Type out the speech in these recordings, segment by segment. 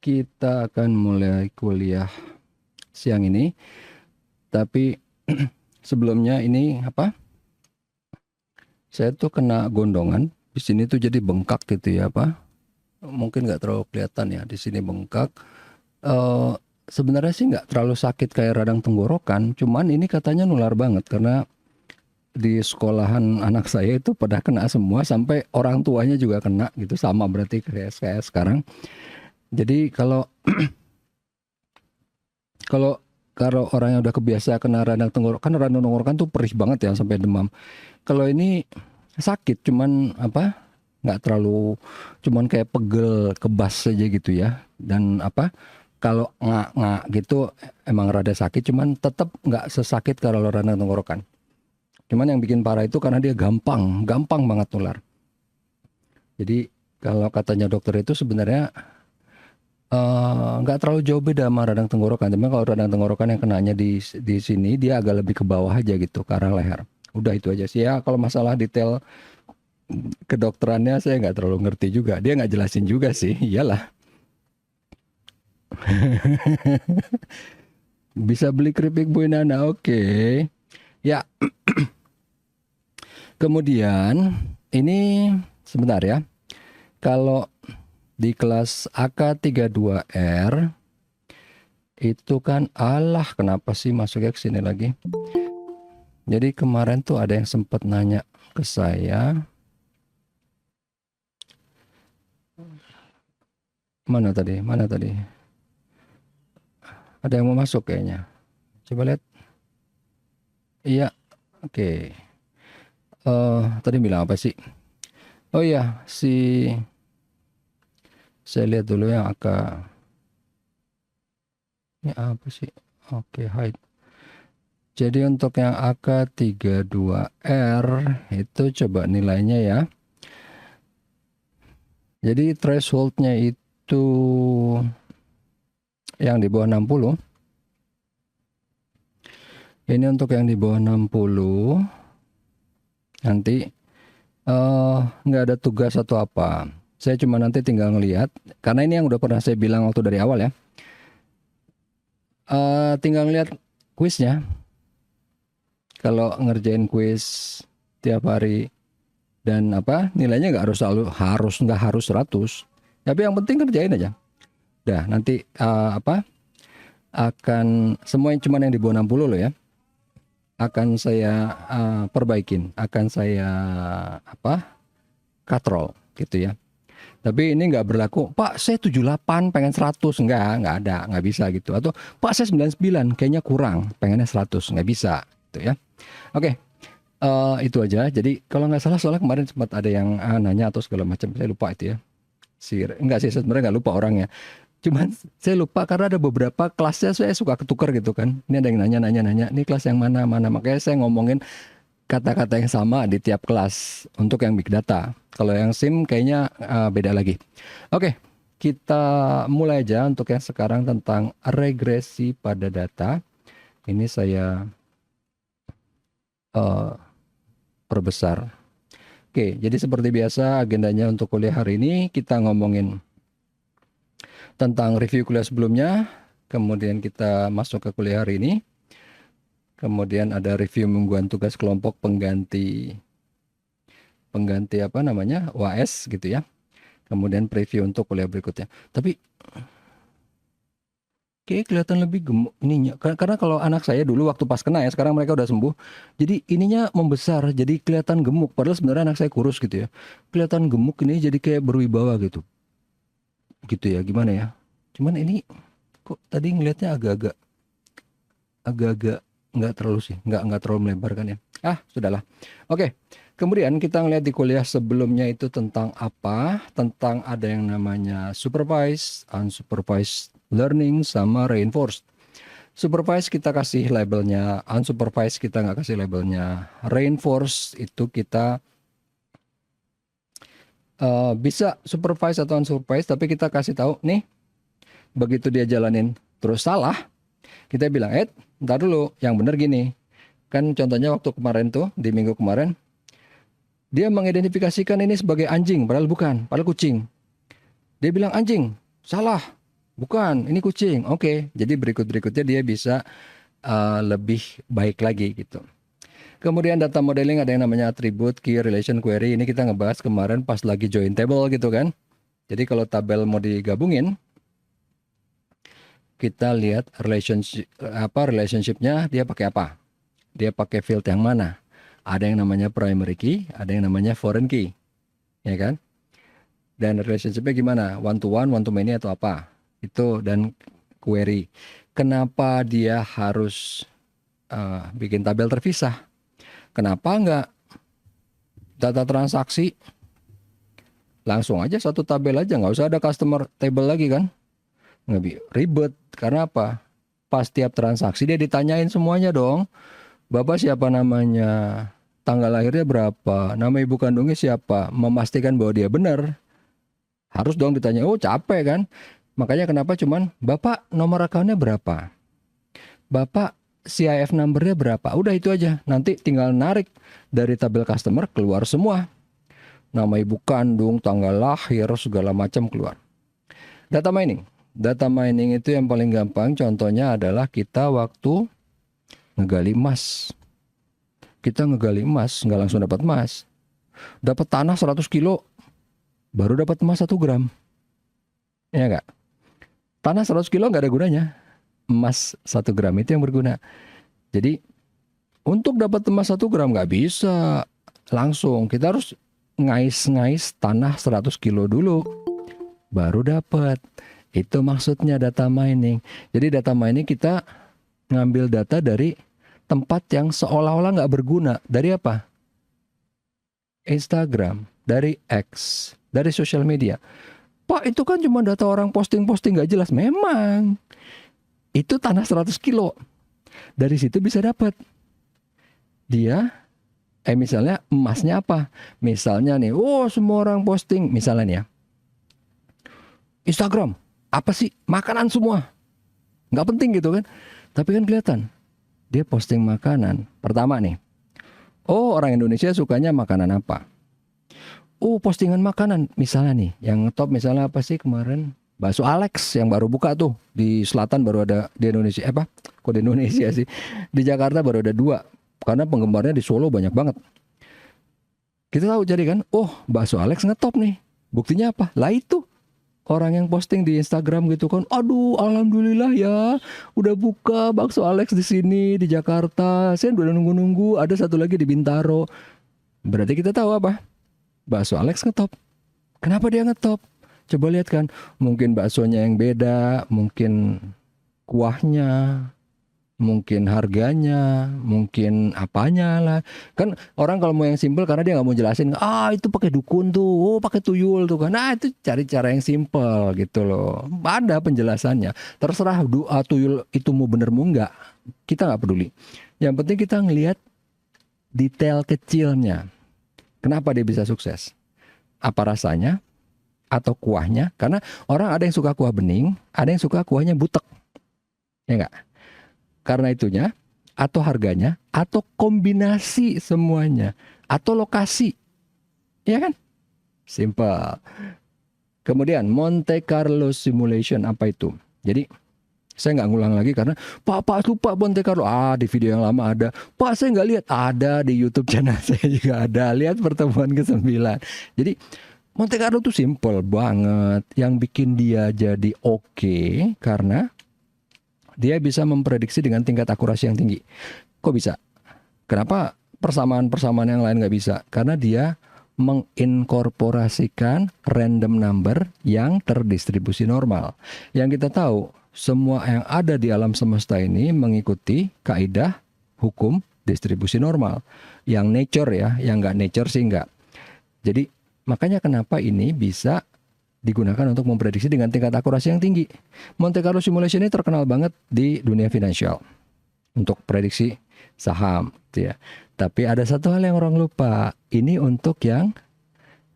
kita akan mulai kuliah siang ini. Tapi sebelumnya ini apa? Saya tuh kena gondongan di sini tuh jadi bengkak gitu ya apa? Mungkin nggak terlalu kelihatan ya di sini bengkak. Eh Sebenarnya sih nggak terlalu sakit kayak radang tenggorokan, cuman ini katanya nular banget karena di sekolahan anak saya itu pada kena semua sampai orang tuanya juga kena gitu sama berarti kayak sekarang. Jadi kalau kalau kalau orang yang udah kebiasa kena radang tenggorokan, kan radang tenggorokan tuh perih banget ya sampai demam. Kalau ini sakit cuman apa? Nggak terlalu, cuman kayak pegel kebas saja gitu ya. Dan apa? Kalau ngak-ngak gitu emang rada sakit, cuman tetap nggak sesakit kalau radang tenggorokan. Cuman yang bikin parah itu karena dia gampang banget nular. Jadi kalau katanya dokter itu sebenarnya nggak terlalu jauh beda sama radang tenggorokan. Cuma kalau radang tenggorokan yang kenanya di sini dia agak lebih ke bawah aja gitu, ke arah leher. Udah itu aja sih ya. Kalau masalah detail kedokterannya saya nggak terlalu ngerti juga. Dia nggak jelasin juga sih. Iyalah. Bisa beli keripik Bu Nana. Oke. Ya, kemudian ini sebentar ya. Kalau di kelas AK32R itu kan Allah kenapa sih masuknya ke sini lagi? Jadi kemarin tuh ada yang sempat nanya ke saya, mana tadi? Mana tadi? Ada yang mau masuk kayaknya. Coba lihat. Iya, oke. Tadi bilang apa sih? Oh iya, saya lihat dulu yang AK. Ini apa sih? Oke, hide. Jadi untuk yang AK32R itu coba nilainya ya. Jadi thresholdnya itu yang di bawah 60. Ini untuk yang di bawah 60 nanti nggak ada tugas atau apa. Saya cuma nanti tinggal ngelihat karena ini yang udah pernah saya bilang waktu dari awal ya. Tinggal ngelihat kuisnya. Kalau ngerjain kuis tiap hari dan apa nilainya nggak harus selalu nggak harus 100. Tapi yang penting kerjain aja. Dah nanti apa akan semua yang cuma yang di bawah 60 loh ya. Akan saya perbaikin, akan saya apa katrol gitu ya. Tapi ini nggak berlaku, Pak saya 78 pengen 100, nggak ada, nggak bisa gitu. Atau Pak saya 99 kayaknya kurang, pengennya 100, nggak bisa gitu ya. Oke, itu aja. Jadi kalau nggak salah soalnya kemarin sempat ada yang nanya atau segala macam, saya lupa itu ya. Enggak sih sebenarnya nggak lupa orangnya. Cuman saya lupa karena ada beberapa kelasnya saya suka ketukar gitu kan. Ini ada yang nanya, ini kelas yang mana. Makanya saya ngomongin kata-kata yang sama di tiap kelas untuk yang big data. Kalau yang SIM kayaknya beda lagi. Oke, kita mulai aja untuk yang sekarang tentang regresi pada data. Ini saya perbesar. Oke, jadi seperti biasa agendanya untuk kuliah hari ini kita ngomongin tentang review kuliah sebelumnya, kemudian kita masuk ke kuliah hari ini, kemudian ada review mingguan tugas kelompok pengganti apa namanya UAS gitu ya, kemudian preview untuk kuliah berikutnya. Tapi kayak kelihatan lebih gemuk ininya, karena kalau anak saya dulu waktu pas kena ya, sekarang mereka udah sembuh, jadi ininya membesar, jadi kelihatan gemuk, padahal sebenarnya anak saya kurus gitu ya, kelihatan gemuk ini jadi kayak berwibawa gitu ya, gimana ya, cuman ini kok tadi ngelihatnya agak-agak nggak terlalu sih, nggak terlalu melebar kan ya. Sudahlah. Oke, kemudian kita ngelihat di kuliah sebelumnya itu tentang apa, tentang ada yang namanya supervised, unsupervised learning, sama reinforced. Supervised kita kasih labelnya, unsupervised kita nggak kasih labelnya, reinforced itu kita bisa supervised atau unsupervised, tapi kita kasih tahu nih, begitu dia jalanin terus salah, kita bilang, ntar dulu, yang bener gini. Kan contohnya waktu kemarin tuh, di minggu kemarin, dia mengidentifikasikan ini sebagai anjing, padahal bukan, padahal kucing. Dia bilang anjing, salah. Bukan, ini kucing. Oke, jadi berikutnya dia bisa lebih baik lagi gitu. Kemudian data modeling ada yang namanya attribute, key, relation, query. Ini kita ngebahas kemarin pas lagi join table gitu kan. Jadi kalau tabel mau digabungin, kita lihat relationshipnya dia pakai apa. Dia pakai field yang mana. Ada yang namanya primary key, ada yang namanya foreign key. Ya kan? Dan relationshipnya gimana? One to many atau apa? Itu dan query. Kenapa dia harus bikin tabel terpisah? Kenapa enggak data transaksi langsung aja satu tabel aja, nggak usah ada customer table lagi kan? Nggak ribet. Karena apa? Pas tiap transaksi dia ditanyain semuanya dong. Bapak siapa namanya? Tanggal lahirnya berapa? Nama ibu kandungnya siapa? Memastikan bahwa dia benar. Harus dong ditanya. Oh capek kan? Makanya kenapa cuman Bapak nomor akunnya berapa? Bapak CIF numbernya berapa? Udah itu aja. Nanti tinggal narik dari tabel customer keluar semua. Nama ibu kandung, tanggal lahir, segala macam keluar. Data mining. Data mining itu yang paling gampang. Contohnya adalah kita waktu ngegali emas. Kita ngegali emas, nggak langsung dapat emas. Dapat tanah 100 kilo, baru dapat emas 1 gram. Ya nggak? Tanah 100 kilo nggak ada gunanya. Emas 1 gram itu yang berguna. Jadi untuk dapat emas 1 gram nggak bisa langsung. Kita harus ngais-ngais tanah 100 kilo dulu, baru dapat. Itu maksudnya data mining. Jadi data mining kita ngambil data dari tempat yang seolah-olah nggak berguna. Dari apa? Instagram, dari X, dari sosial media. Pak, itu kan cuma data orang posting-posting nggak jelas. Memang. Itu tanah 100 kilo. Dari situ bisa dapat. Dia, misalnya emasnya apa? Misalnya nih, semua orang posting. Misalnya nih ya. Instagram, apa sih? Makanan semua. Nggak penting gitu kan. Tapi kan kelihatan. Dia posting makanan. Pertama nih. Orang Indonesia sukanya makanan apa? Postingan makanan. Misalnya nih, yang top misalnya apa sih kemarin? Bakso Alex yang baru buka tuh. Di selatan baru ada di Indonesia. Kok di Indonesia sih? Di Jakarta baru ada 2. Karena penggemarnya di Solo banyak banget. Kita tahu jadi kan, bakso Alex ngetop nih. Buktinya apa? Lah itu. Orang yang posting di Instagram gitu kan, aduh alhamdulillah ya, udah buka bakso Alex di sini di Jakarta. Saya udah nunggu-nunggu, ada satu lagi di Bintaro. Berarti kita tahu apa? Bakso Alex ngetop. Kenapa dia ngetop? Coba lihat kan, mungkin baksonya yang beda, mungkin kuahnya, mungkin harganya, mungkin apanya lah. Kan orang kalau mau yang simpel karena dia nggak mau jelasin, itu pakai dukun tuh, pakai tuyul tuh kan. Nah itu cari cara yang simpel gitu loh. Ada penjelasannya. Terserah tuyul itu mau bener mau nggak, kita nggak peduli. Yang penting kita ngelihat detail kecilnya. Kenapa dia bisa sukses? Apa rasanya? Atau kuahnya? Karena orang ada yang suka kuah bening, ada yang suka kuahnya butek. Ya nggak? Karena itunya, atau harganya, atau kombinasi semuanya, atau lokasi. Ya kan? Simple. Kemudian Monte Carlo Simulation, apa itu? Jadi saya nggak ngulang lagi karena Pak lupa Monte Carlo. Di video yang lama ada. Pak saya nggak lihat. Ada di YouTube channel saya juga ada. Lihat pertemuan ke-9. Jadi Monte Carlo tuh simple banget. Yang bikin dia jadi oke karena dia bisa memprediksi dengan tingkat akurasi yang tinggi. Kok bisa? Kenapa persamaan-persamaan yang lain nggak bisa? Karena dia menginkorporasikan random number yang terdistribusi normal. Yang kita tahu, semua yang ada di alam semesta ini mengikuti kaidah hukum distribusi normal. Yang nature ya, yang nggak nature sih nggak. Jadi makanya kenapa ini bisa digunakan untuk memprediksi dengan tingkat akurasi yang tinggi. Monte Carlo Simulation ini terkenal banget di dunia finansial untuk prediksi saham, gitu ya. Tapi ada satu hal yang orang lupa, ini untuk yang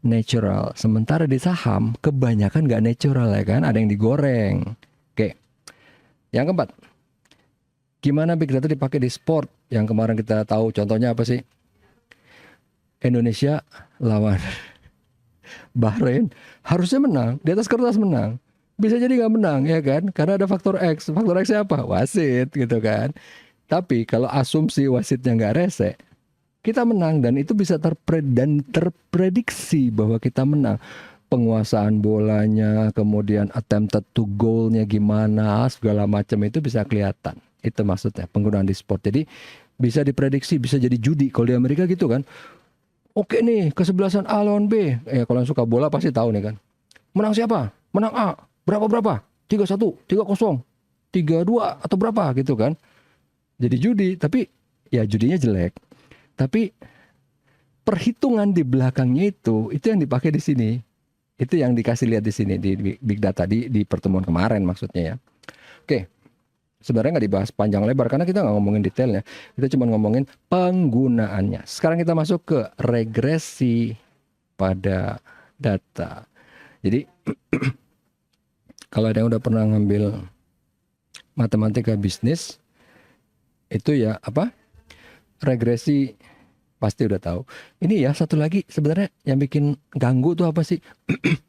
natural. Sementara di saham kebanyakan nggak natural ya kan, ada yang digoreng. Oke, yang keempat, gimana big data dipakai di sport? Yang kemarin kita tahu contohnya apa sih? Indonesia lawan Bahrain harusnya menang, di atas kertas menang. bisa jadi nggak menang ya kan, karena ada faktor X. Faktor X-nya apa? Wasit gitu kan. Tapi kalau asumsi wasitnya nggak rese, kita menang, dan itu bisa dan terprediksi bahwa kita menang. Penguasaan bolanya, kemudian attempted to goal-nya gimana, segala macam itu bisa kelihatan. Itu maksudnya penggunaan di sport. Jadi bisa diprediksi, bisa jadi judi. Kalau di Amerika gitu kan. Oke nih, kesebelasan A lawan B. Kalau yang suka bola pasti tahu nih kan. Menang siapa? Menang A. Berapa? 3-1, 3-0, 3-2 atau berapa gitu kan. Jadi judi, tapi ya judinya jelek. Tapi perhitungan di belakangnya itu yang dipakai di sini. Itu yang dikasih lihat di sini di big data di pertemuan kemarin maksudnya ya. Oke. Sebenarnya nggak dibahas panjang lebar karena kita nggak ngomongin detailnya. Kita cuma ngomongin penggunaannya. Sekarang kita masuk ke regresi pada data. Jadi kalau ada yang udah pernah ngambil matematika bisnis, itu ya apa? Regresi pasti udah tahu. Ini ya satu lagi sebenarnya yang bikin ganggu tuh apa sih?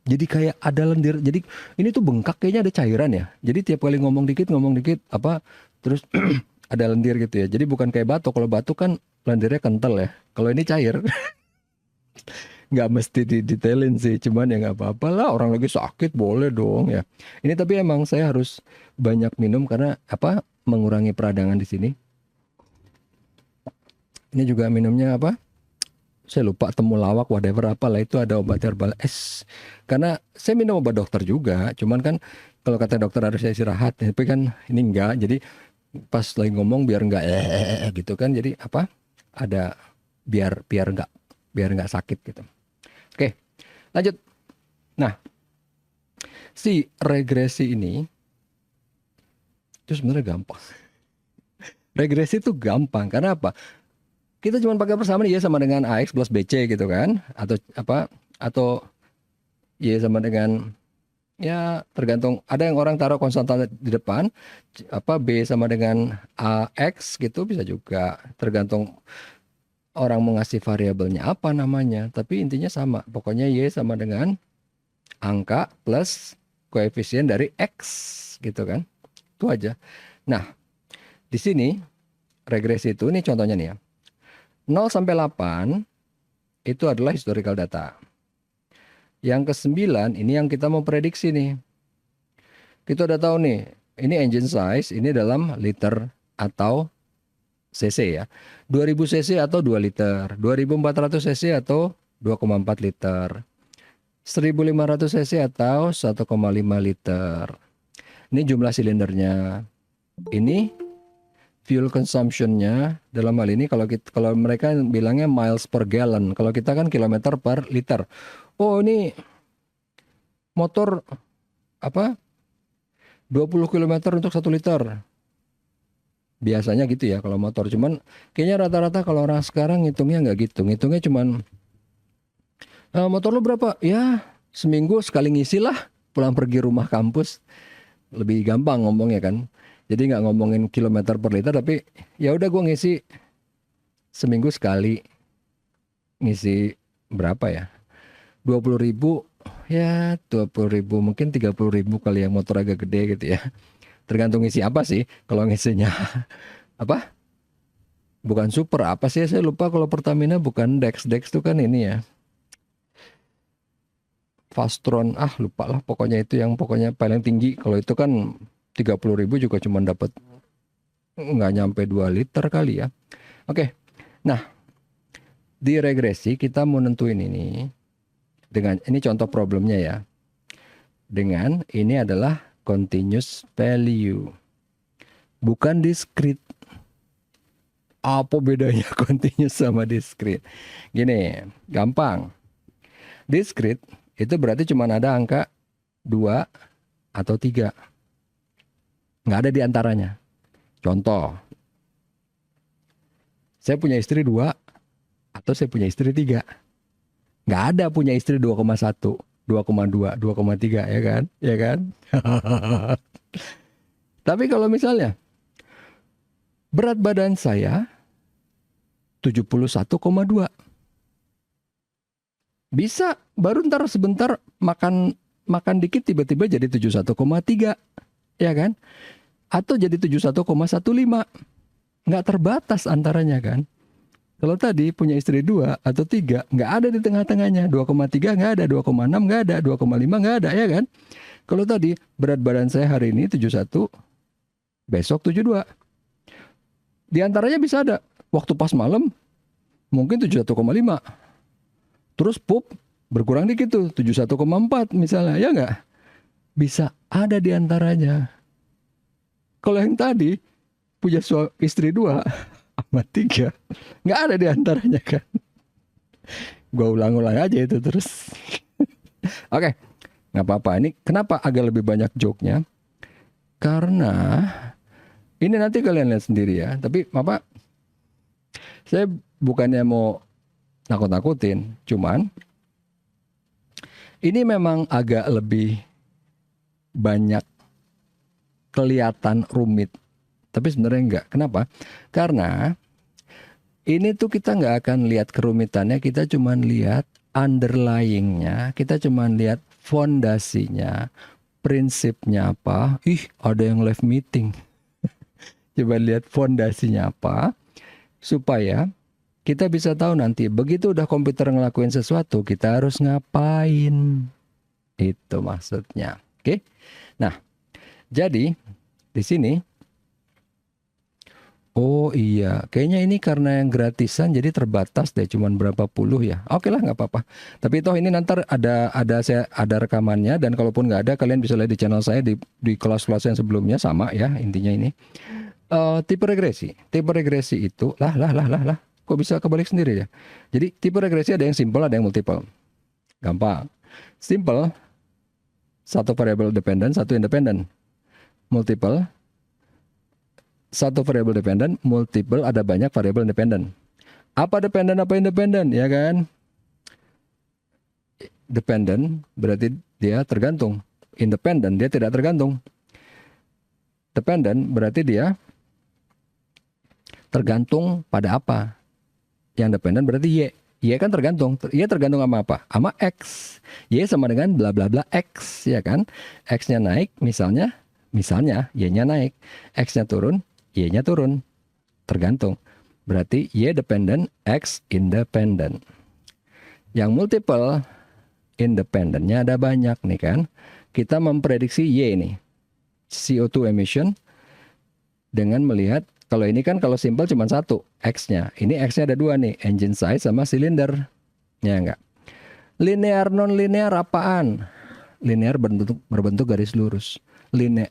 Jadi kayak ada lendir. Jadi ini tuh bengkak, kayaknya ada cairan ya. Jadi tiap kali ngomong dikit apa terus ada lendir gitu ya. Jadi bukan kayak batuk. Kalau batuk kan lendirnya kental ya. Kalau ini cair. Nggak mesti didetailin sih, cuman ya nggak apa-apa lah, orang lagi sakit boleh dong ya. Ini tapi emang saya harus banyak minum karena apa? Mengurangi peradangan di sini. Ini juga minumnya apa? Saya lupa, temulawak whatever apalah, itu ada obat herbal es. Karena saya minum obat dokter juga, cuman kan kalau kata dokter harus saya istirahat, tapi kan ini enggak. Jadi pas lagi ngomong biar enggak gitu kan. Jadi apa? Ada biar enggak sakit gitu. Oke, lanjut. Nah, si regresi ini itu sebenarnya gampang. Regresi itu gampang karena apa? Kita cuma pakai persamaan Y sama dengan AX plus BC gitu kan, atau apa, atau Y sama dengan, ya tergantung, ada yang orang taruh konstanta di depan, apa B sama dengan AX gitu bisa juga, tergantung orang mau ngasih variabelnya apa namanya, tapi intinya sama, pokoknya Y sama dengan angka plus koefisien dari X gitu kan, itu aja. Nah di sini regresi itu, ini contohnya nih ya, 0 sampai 8 itu adalah historical data. Yang ke-9 ini yang kita mau prediksi nih. Kita udah tahu nih, ini engine size, ini dalam liter atau cc ya. 2000 cc atau 2 liter, 2400 cc atau 2,4 liter, 1500 cc atau 1,5 liter. Ini jumlah silindernya. Ini fuel consumption-nya, dalam hal ini kalau mereka bilangnya miles per gallon, kalau kita kan kilometer per liter. Oh ini motor apa 20 km untuk 1 liter. Biasanya gitu ya kalau motor. Cuman kayaknya rata-rata kalau orang sekarang ngitungnya nggak gitu. Ngitungnya cuman motor lo berapa? Ya seminggu sekali ngisi lah pulang pergi rumah kampus. Lebih gampang ngomongnya kan. Jadi nggak ngomongin kilometer per liter, tapi ya udah gue ngisi seminggu sekali, ngisi berapa ya? 20.000 ya, 20.000 mungkin 30.000 kali yang motor agak gede gitu ya. Tergantung ngisi apa sih. Kalau ngisinya apa? Bukan super apa sih? Saya lupa, kalau Pertamina bukan Dex tuh kan ini ya. Fastron, lupa lah. Pokoknya itu yang pokoknya paling tinggi. Kalau itu kan 30.000 juga cuma dapat nggak nyampe 2 liter kali ya. Oke. Nah, di regresi kita mau nentuin ini dengan ini contoh problemnya ya. Dengan ini adalah continuous value. Bukan discrete. Apa bedanya continuous sama discrete? Gini, gampang. Discrete itu berarti cuma ada angka 2 atau 3. Nggak ada di antaranya. Contoh, saya punya istri 2 atau saya punya istri 3. Nggak ada punya istri 2,1, 2,2, 2,3 ya kan? Ya kan? Tapi kalau misalnya berat badan saya 71,2. Bisa baru ntar sebentar makan makan dikit tiba-tiba jadi 71,3, ya kan? Atau jadi 71,15. Nggak terbatas antaranya kan. Kalau tadi punya istri 2 atau 3, nggak ada di tengah-tengahnya. 2,3 nggak ada, 2,6 nggak ada, 2,5 nggak ada, ya kan? Kalau tadi berat badan saya hari ini 71, besok 72. Di antaranya bisa ada waktu pas malam mungkin 71,5. Terus pup berkurang dikit tuh 71,4 misalnya, ya nggak? Bisa ada di antaranya. Kalau yang tadi punya istri 2 sama 3, nggak ada di antaranya kan. Gua ulang-ulang aja itu terus. Oke, nggak apa-apa. Ini kenapa agak lebih banyak joke-nya? Karena ini nanti kalian lihat sendiri ya. Tapi apa? Saya bukannya mau nakut-nakutin, cuman ini memang agak lebih banyak kelihatan rumit. Tapi sebenarnya enggak. Kenapa? Karena ini tuh kita nggak akan lihat kerumitannya, kita cuma lihat underlyingnya, kita cuma lihat fondasinya, prinsipnya apa. Ih, ada yang live meeting. Coba lihat fondasinya apa, supaya kita bisa tahu nanti begitu udah komputer ngelakuin sesuatu, kita harus ngapain. Itu maksudnya. Oke? Nah, jadi di sini, oh iya, kayaknya ini karena yang gratisan jadi terbatas deh, cuman berapa puluh ya. Oke lah, nggak apa-apa. Tapi toh ini nanti ada rekamannya, dan kalaupun nggak ada, kalian bisa lihat di channel saya di kelas-kelas yang sebelumnya sama ya, intinya ini. Tipe regresi itu lah. Kok bisa kebalik sendiri ya? Jadi tipe regresi ada yang simple, ada yang multiple. Gampang. Simple, satu variabel dependen, satu independen. Multiple, satu variabel dependen, multiple ada banyak variabel independen. Apa dependen, apa independen, ya kan? Dependen berarti dia tergantung. Independen dia tidak tergantung. Dependen berarti dia tergantung pada apa. Yang dependen berarti Y. Y kan tergantung. Y tergantung sama apa? Sama X. Y sama dengan bla bla bla X, ya kan? X-nya naik misalnya Y-nya naik. X-nya turun, Y-nya turun. Tergantung. Berarti Y dependent, X independent. Yang multiple independennya ada banyak nih kan. Kita memprediksi Y nih, CO2 emission, dengan melihat, kalau ini kan kalau simple cuma satu X-nya. Ini X-nya ada dua nih, engine size sama silinder. Ya enggak. Linear non-linear apaan? Linear berbentuk garis lurus.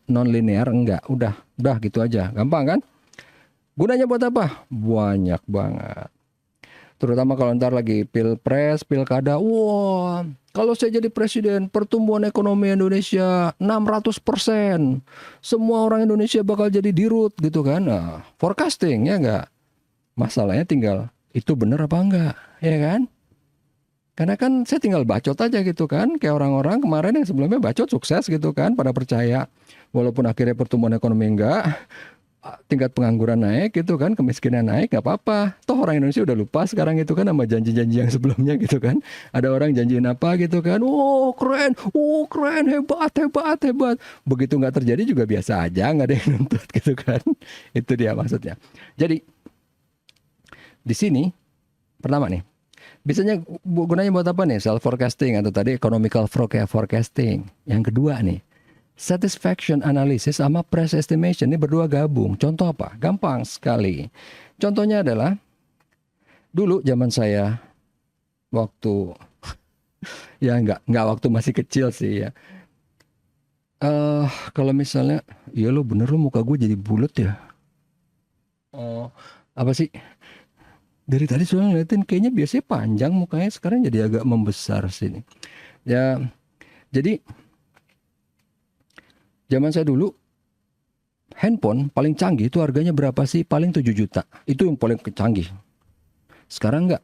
Non-linear enggak. Udah gitu aja. Gampang kan? Gunanya buat apa? Banyak banget. Terutama kalau ntar lagi pilpres, pilkada. Wah, kalau saya jadi presiden, pertumbuhan ekonomi Indonesia 600%. Semua orang Indonesia bakal jadi dirut gitu kan. Nah, forecasting ya enggak? Masalahnya tinggal, itu bener apa enggak? Ya kan? Karena kan saya tinggal bacot aja gitu kan. Kayak orang-orang kemarin yang sebelumnya bacot sukses gitu kan. Pada percaya. Walaupun akhirnya pertumbuhan ekonomi enggak, tingkat pengangguran naik gitu kan, kemiskinan naik, nggak apa-apa. Toh orang Indonesia udah lupa sekarang itu kan sama janji-janji yang sebelumnya gitu kan. Ada orang janjiin apa gitu kan, oh keren, hebat. Begitu nggak terjadi juga biasa aja, nggak ada yang nuntut gitu kan. Itu dia maksudnya. Jadi di sini pertama nih, biasanya gunanya buat apa nih? Self forecasting atau tadi economical forecasting. Yang kedua nih, satisfaction analysis sama price estimation, ini berdua gabung. Contoh apa? Gampang sekali. Contohnya adalah dulu zaman saya waktu ya nggak waktu masih kecil sih ya. Kalau misalnya, ya lo bener lo muka gue jadi bulat ya. Oh, apa sih? Dari tadi soalnya ngeliatin kayaknya biasanya panjang mukanya, sekarang jadi agak membesar sini. Ya, jadi zaman saya dulu, handphone paling canggih itu harganya berapa sih? Paling 7 juta. Itu yang paling canggih. Sekarang enggak.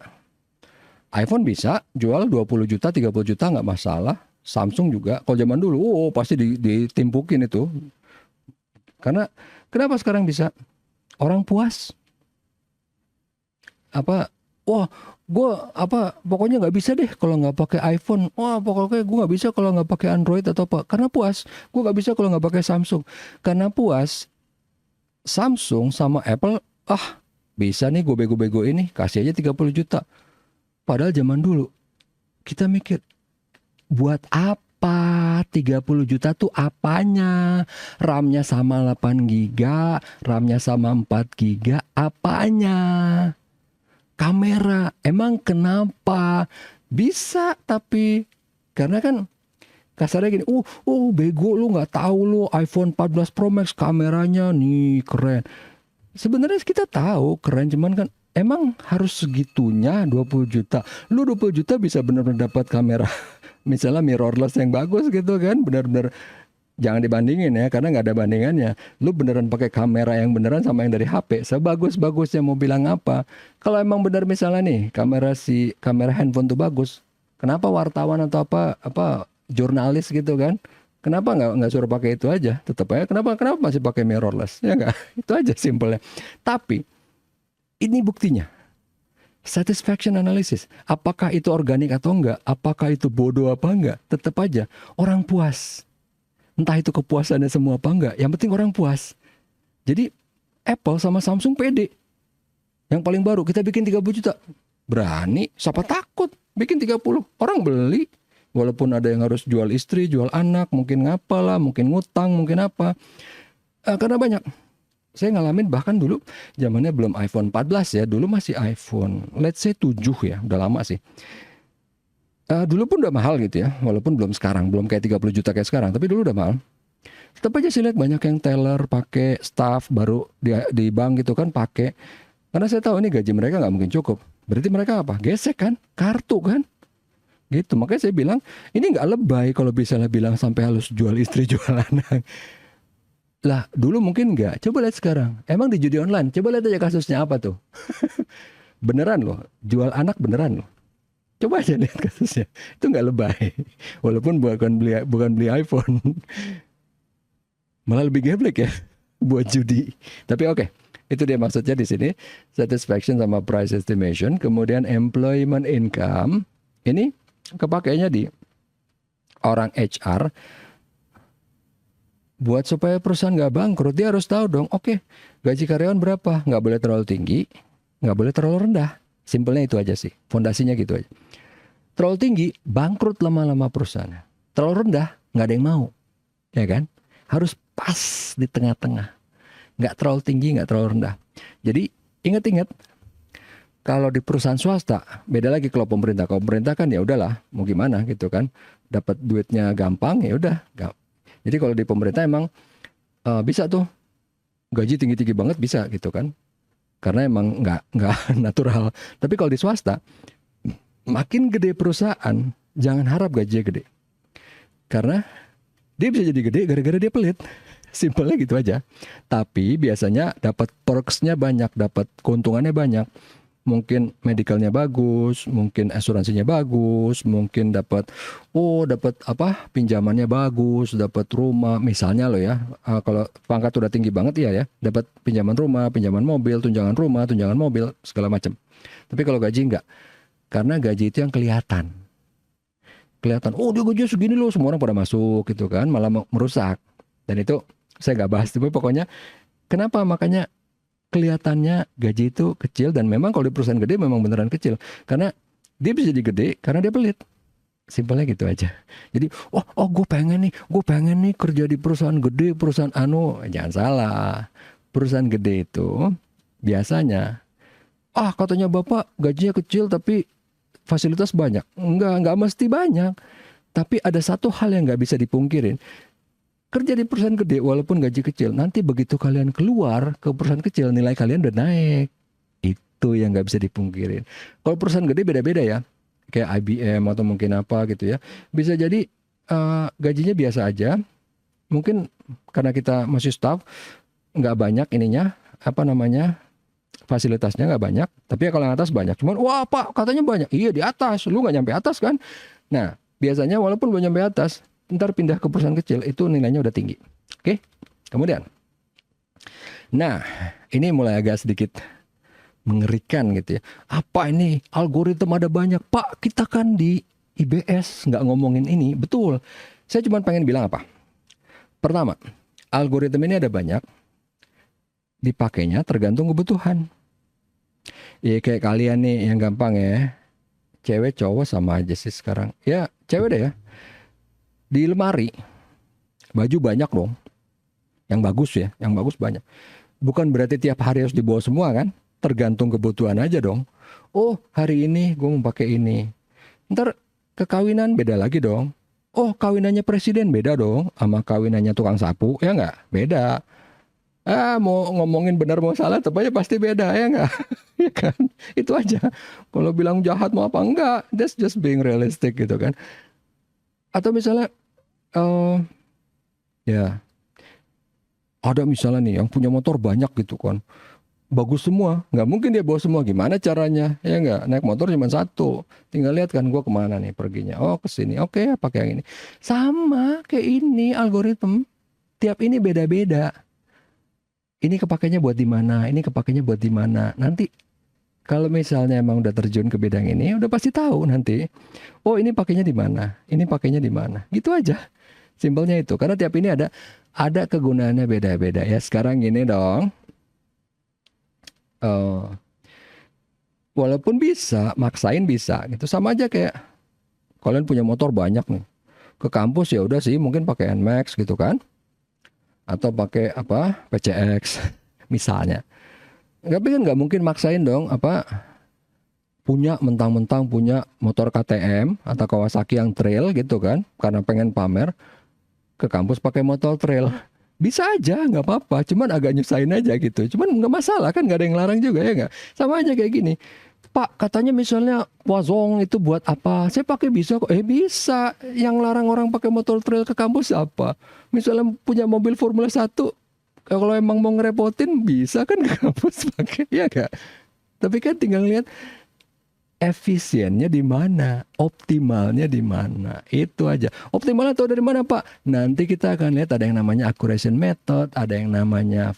iPhone bisa jual 20 juta, 30 juta nggak masalah. Samsung juga. Kalau zaman dulu, pasti ditimpukin itu. Karena kenapa sekarang bisa? Orang puas. Wah, gue pokoknya nggak bisa deh kalau nggak pakai iPhone. Wah, pokoknya gue nggak bisa kalau nggak pakai Android atau apa. Karena puas. Gue nggak bisa kalau nggak pakai Samsung. Karena puas. Samsung sama Apple, bisa nih gue bego-bego ini, kasih aja 30 juta. Padahal zaman dulu kita mikir, buat apa 30 juta tuh apanya? RAM-nya sama 8 giga, RAM-nya sama 4 giga, apanya? Kamera, emang kenapa? Bisa tapi karena kan kasarnya gini, bego lu nggak tahu lu iPhone 14 Pro Max kameranya nih keren. Sebenarnya kita tahu keren, cuman kan emang harus segitunya 20 juta. Lu 20 juta bisa benar-benar dapat kamera misalnya mirrorless yang bagus gitu kan, benar-benar jangan dibandingin ya karena nggak ada bandingannya. Lu beneran pakai kamera yang beneran sama yang dari HP, sebagus-bagusnya mau bilang apa. Kalau emang benar misalnya nih kamera handphone tuh bagus, kenapa wartawan atau apa jurnalis gitu kan, kenapa nggak suruh pakai itu aja, tetap aja kenapa masih pakai mirrorless ya nggak? Itu aja simpelnya. Tapi ini buktinya, satisfaction analysis, apakah itu organik atau enggak, apakah itu bodoh apa enggak, tetap aja orang puas. Entah itu kepuasannya semua apa enggak, yang penting orang puas. Jadi Apple sama Samsung pede. Yang paling baru kita bikin 30 juta. Berani, siapa takut bikin 30, orang beli. Walaupun ada yang harus jual istri, jual anak, mungkin ngapalah, mungkin ngutang, mungkin apa. Karena banyak. Saya ngalamin bahkan dulu zamannya belum iPhone 14 ya, dulu masih iPhone let's say 7 ya, udah lama sih. Dulu pun udah mahal gitu ya, walaupun belum sekarang, belum kayak 30 juta kayak sekarang, tapi dulu udah mahal. Tetap aja sih lihat banyak yang teller pakai, staff baru di bank gitu kan pakai. Karena saya tahu ini gaji mereka nggak mungkin cukup. Berarti mereka apa? Gesek kan, kartu kan, gitu. Makanya saya bilang ini nggak lebay kalau bisa bilang sampai harus jual istri, jual anak. Lah dulu mungkin nggak. Coba lihat sekarang. Emang di judi online, coba lihat aja kasusnya apa tuh. Beneran loh, jual anak beneran loh. Coba aja lihat kasusnya. Itu nggak lebay. Walaupun bukan beli iPhone. Malah lebih geblek ya buat judi. Tapi oke, itu dia maksudnya di sini. Satisfaction sama price estimation. Kemudian employment income. Ini kepakainya di orang HR. Buat supaya perusahaan nggak bangkrut, dia harus tahu dong. Oke, gaji karyawan berapa? Nggak boleh terlalu tinggi, nggak boleh terlalu rendah. Simpelnya itu aja sih. Fondasinya gitu aja. Terlalu tinggi, bangkrut lama-lama perusahaan. Terlalu rendah, nggak ada yang mau. Ya kan? Harus pas di tengah-tengah. Nggak terlalu tinggi, nggak terlalu rendah. Jadi ingat-ingat, kalau di perusahaan swasta, beda lagi kalau pemerintah. Kalau pemerintah kan ya udahlah, mau gimana gitu kan. Dapat duitnya gampang, ya udah. Jadi kalau di pemerintah emang bisa tuh gaji tinggi-tinggi banget bisa gitu kan. Karena emang nggak natural. Tapi kalau di swasta, makin gede perusahaan, jangan harap gajinya gede. Karena dia bisa jadi gede gara-gara dia pelit. Simpelnya gitu aja. Tapi biasanya dapat perksnya banyak, dapat keuntungannya banyak. Mungkin medicalnya bagus, mungkin asuransinya bagus, mungkin dapat pinjamannya bagus, dapat rumah misalnya loh ya. Kalau pangkat udah tinggi banget ya dapat pinjaman rumah, pinjaman mobil, tunjangan rumah, tunjangan mobil segala macam. Tapi kalau gaji enggak. Karena gaji itu yang kelihatan. Dia gajinya segini loh, semua orang pada masuk gitu kan, malah merusak. Dan itu saya nggak bahas, tapi pokoknya kenapa makanya kelihatannya gaji itu kecil, dan memang kalau di perusahaan gede memang beneran kecil. Karena dia bisa jadi gede karena dia pelit. Simpelnya gitu aja. Jadi, gue pengen nih kerja di perusahaan gede, perusahaan jangan salah. Perusahaan gede itu biasanya, katanya bapak gajinya kecil tapi fasilitas banyak. Enggak mesti banyak. Tapi ada satu hal yang nggak bisa dipungkirin. Kerja di perusahaan gede walaupun gaji kecil, nanti begitu kalian keluar ke perusahaan kecil, nilai kalian udah naik. Itu yang nggak bisa dipungkirin. Kalau perusahaan gede beda-beda ya. Kayak IBM atau mungkin apa gitu ya. Bisa jadi gajinya biasa aja. Mungkin karena kita masih staff, nggak banyak fasilitasnya nggak banyak. Tapi kalau yang atas banyak. Cuman, pak katanya banyak. Iya di atas, lu nggak nyampe atas kan. Nah biasanya walaupun belum nyampe atas, ntar pindah ke perusahaan kecil, itu nilainya udah tinggi. Oke, kemudian. Nah, ini mulai agak sedikit mengerikan gitu ya. Apa ini algoritma ada banyak, Pak? Kita kan di IBS nggak ngomongin ini. Betul. Saya cuma pengen bilang apa? Pertama, algoritma ini ada banyak, dipakainya tergantung kebutuhan. Ya kayak kalian nih yang gampang ya, cewek cowok sama aja sih sekarang. Ya cewek deh ya, di lemari baju banyak dong, yang bagus ya, yang bagus banyak. Bukan berarti tiap hari harus dibawa semua kan, tergantung kebutuhan aja dong. Oh hari ini gue mau pakai ini, ntar kekawinan beda lagi dong. Oh kawinannya presiden beda dong sama kawinannya tukang sapu, ya nggak? Beda. Mau ngomongin benar mau salah tetap aja pasti beda, ya nggak? Ya kan? Itu aja. Kalau bilang jahat mau apa enggak, that's just being realistic gitu kan. Atau misalnya ya ada misalnya nih yang punya motor banyak gitu kan, bagus semua, nggak mungkin dia bawa semua, gimana caranya, ya nggak? Naik motor cuma satu, tinggal lihat kan gue kemana nih perginya, oh ke sini, oke pakai yang ini. Sama kayak ini algoritma, tiap ini beda-beda. Ini kepakainya buat di mana, ini kepakainya buat di mana. Nanti kalau misalnya emang udah terjun ke bidang ini, udah pasti tahu nanti. Oh ini pakainya di mana, ini pakainya di mana. Gitu aja. Simpelnya itu. Karena tiap ini ada kegunaannya beda-beda ya. Sekarang gini dong. Walaupun bisa, maksain bisa. Gitu sama aja kayak kalian punya motor banyak nih. Ke kampus ya udah sih, mungkin pakai NMAX gitu kan. Atau pakai apa PCX misalnya. Tapi kan nggak mungkin maksain dong punya mentang-mentang punya motor KTM atau Kawasaki yang trail gitu kan, karena pengen pamer ke kampus pakai motor trail. Bisa aja nggak apa-apa, cuman agak nyusahin aja gitu. Cuman nggak masalah kan, nggak ada yang larang juga ya nggak. Sama aja kayak gini. Pak katanya misalnya Wazong itu buat apa? Saya pakai bisa kok. Bisa. Yang larang orang pakai motor trail ke kampus apa? Misalnya punya mobil Formula 1, kalau emang mau ngerepotin bisa kan ke kampus pakai, ya gak? Tapi kan tinggal lihat efisiennya di mana, optimalnya di mana. Itu aja. Optimalnya tahu dari mana, Pak? Nanti kita akan lihat ada yang namanya accuracy method, ada yang namanya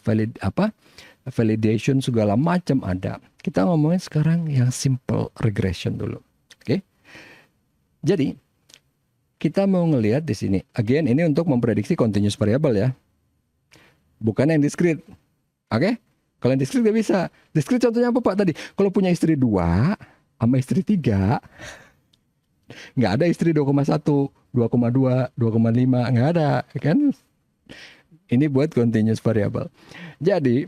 validation segala macam ada. Kita ngomongin sekarang yang simple regression dulu. Oke. Jadi kita mau ngelihat di sini. Again, ini untuk memprediksi continuous variable ya. Bukan yang discrete. Oke? Kalau yang discrete nggak bisa. Discrete contohnya apa Pak tadi? Kalau punya istri 2 sama istri 3, nggak ada istri 2,1, 2,2, 2,5, nggak ada, kan? Ini buat continuous variable. Jadi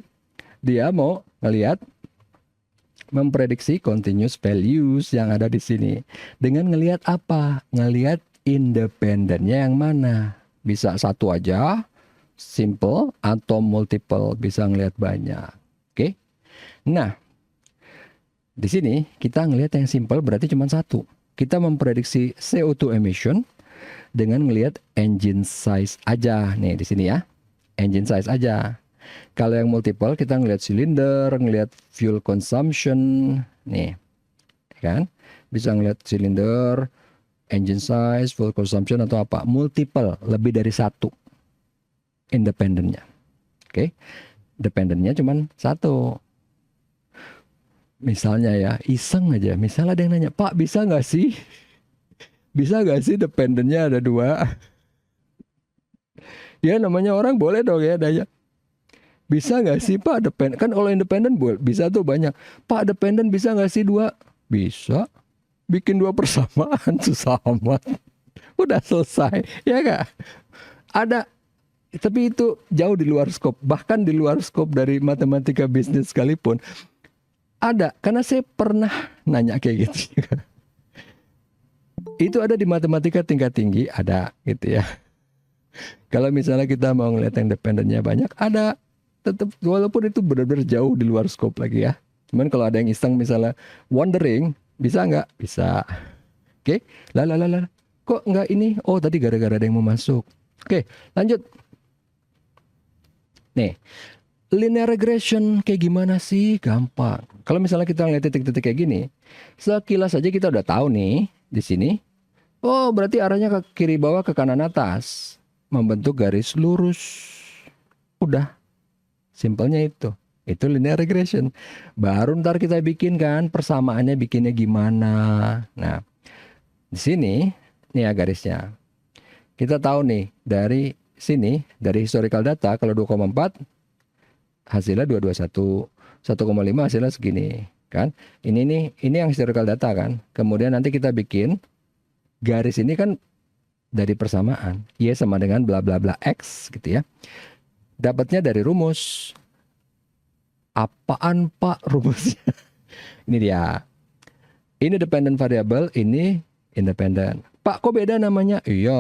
dia mau ngelihat memprediksi continuous values yang ada di sini dengan ngelihat apa? Ngelihat independennya yang mana? Bisa satu aja, simple, atau multiple, bisa ngelihat banyak. Oke? Nah, di sini kita ngelihat yang simple berarti cuma satu. Kita memprediksi CO2 emission dengan ngelihat engine size aja. Nih di sini ya, engine size aja. Kalau yang multiple kita ngelihat silinder, ngelihat fuel consumption, nih, kan? Bisa ngelihat silinder, engine size, fuel consumption atau apa? Multiple, lebih dari satu. Independennya, oke? Dependennya cuma satu. Misalnya ya, iseng aja. Misalnya ada yang nanya, Pak bisa nggak sih? Bisa nggak sih dependennya ada 2? Ya namanya orang boleh dong ya nanya. Bisa nggak sih Pak dependen? Kan kalau independen bisa tuh banyak. Pak dependen bisa nggak sih 2? Bisa. Bikin 2 persamaan susah amat. Udah selesai, ya nggak? Ada. Tapi itu jauh di luar skop. Bahkan di luar skop dari matematika bisnis sekalipun. Ada, karena saya pernah nanya kayak gitu. Itu ada di matematika tingkat tinggi, ada gitu ya. Kalau misalnya kita mau ngeliat yang dependennya banyak, ada. Tetap, walaupun itu benar-benar jauh di luar skop lagi ya. Cuman kalau ada yang iseng misalnya wondering, bisa nggak? Bisa. Oke, lah. Kok nggak ini? Oh tadi gara-gara ada yang mau masuk. Oke, lanjut. Nih. Linear regression kayak gimana sih? Gampang. Kalau misalnya kita ngeliat titik-titik kayak gini, sekilas aja kita udah tahu nih di sini. Oh, berarti arahnya ke kiri bawah ke kanan atas, membentuk garis lurus. Udah, simpelnya itu. Itu linear regression. Baru ntar kita bikin kan persamaannya bikinnya gimana. Nah, di sini nih ya garisnya. Kita tahu nih dari sini, dari historical data kalau 2,4 hasilnya 221, 1,5 hasilnya segini kan. Ini yang historical data kan. Kemudian nanti kita bikin garis ini kan dari persamaan. Y sama dengan bla bla bla X gitu ya. Dapatnya dari rumus. Apaan Pak rumusnya? Ini dia. Ini dependent variable, ini independent. Pak, kok beda namanya? Iya,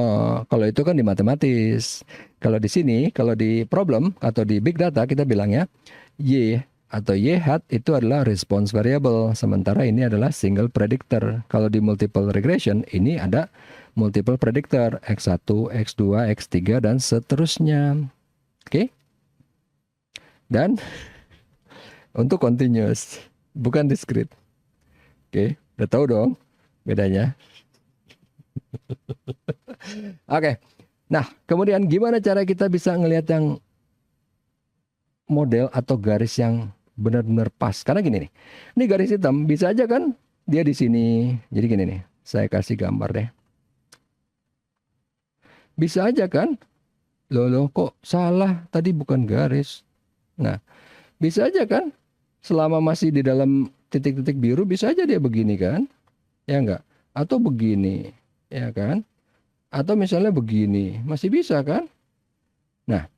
kalau itu kan di matematis. Kalau di sini, kalau di problem atau di big data kita bilangnya Y atau Y hat itu adalah response variable. Sementara ini adalah single predictor. Kalau di multiple regression, ini ada multiple predictor. X1, X2, X3, dan seterusnya. Oke? Dan untuk continuous, bukan discrete. Oke, udah tahu dong bedanya. Oke, nah kemudian gimana cara kita bisa ngelihat yang model atau garis yang benar-benar pas? Karena gini nih, ini garis hitam bisa aja kan dia di sini. Jadi gini nih, saya kasih gambar deh. Bisa aja kan? Loh kok salah? Tadi bukan garis. Nah, bisa aja kan? Selama masih di dalam titik-titik biru bisa aja dia begini kan? Ya enggak? Atau begini, ya kan? Atau misalnya begini, masih bisa kan? Nah,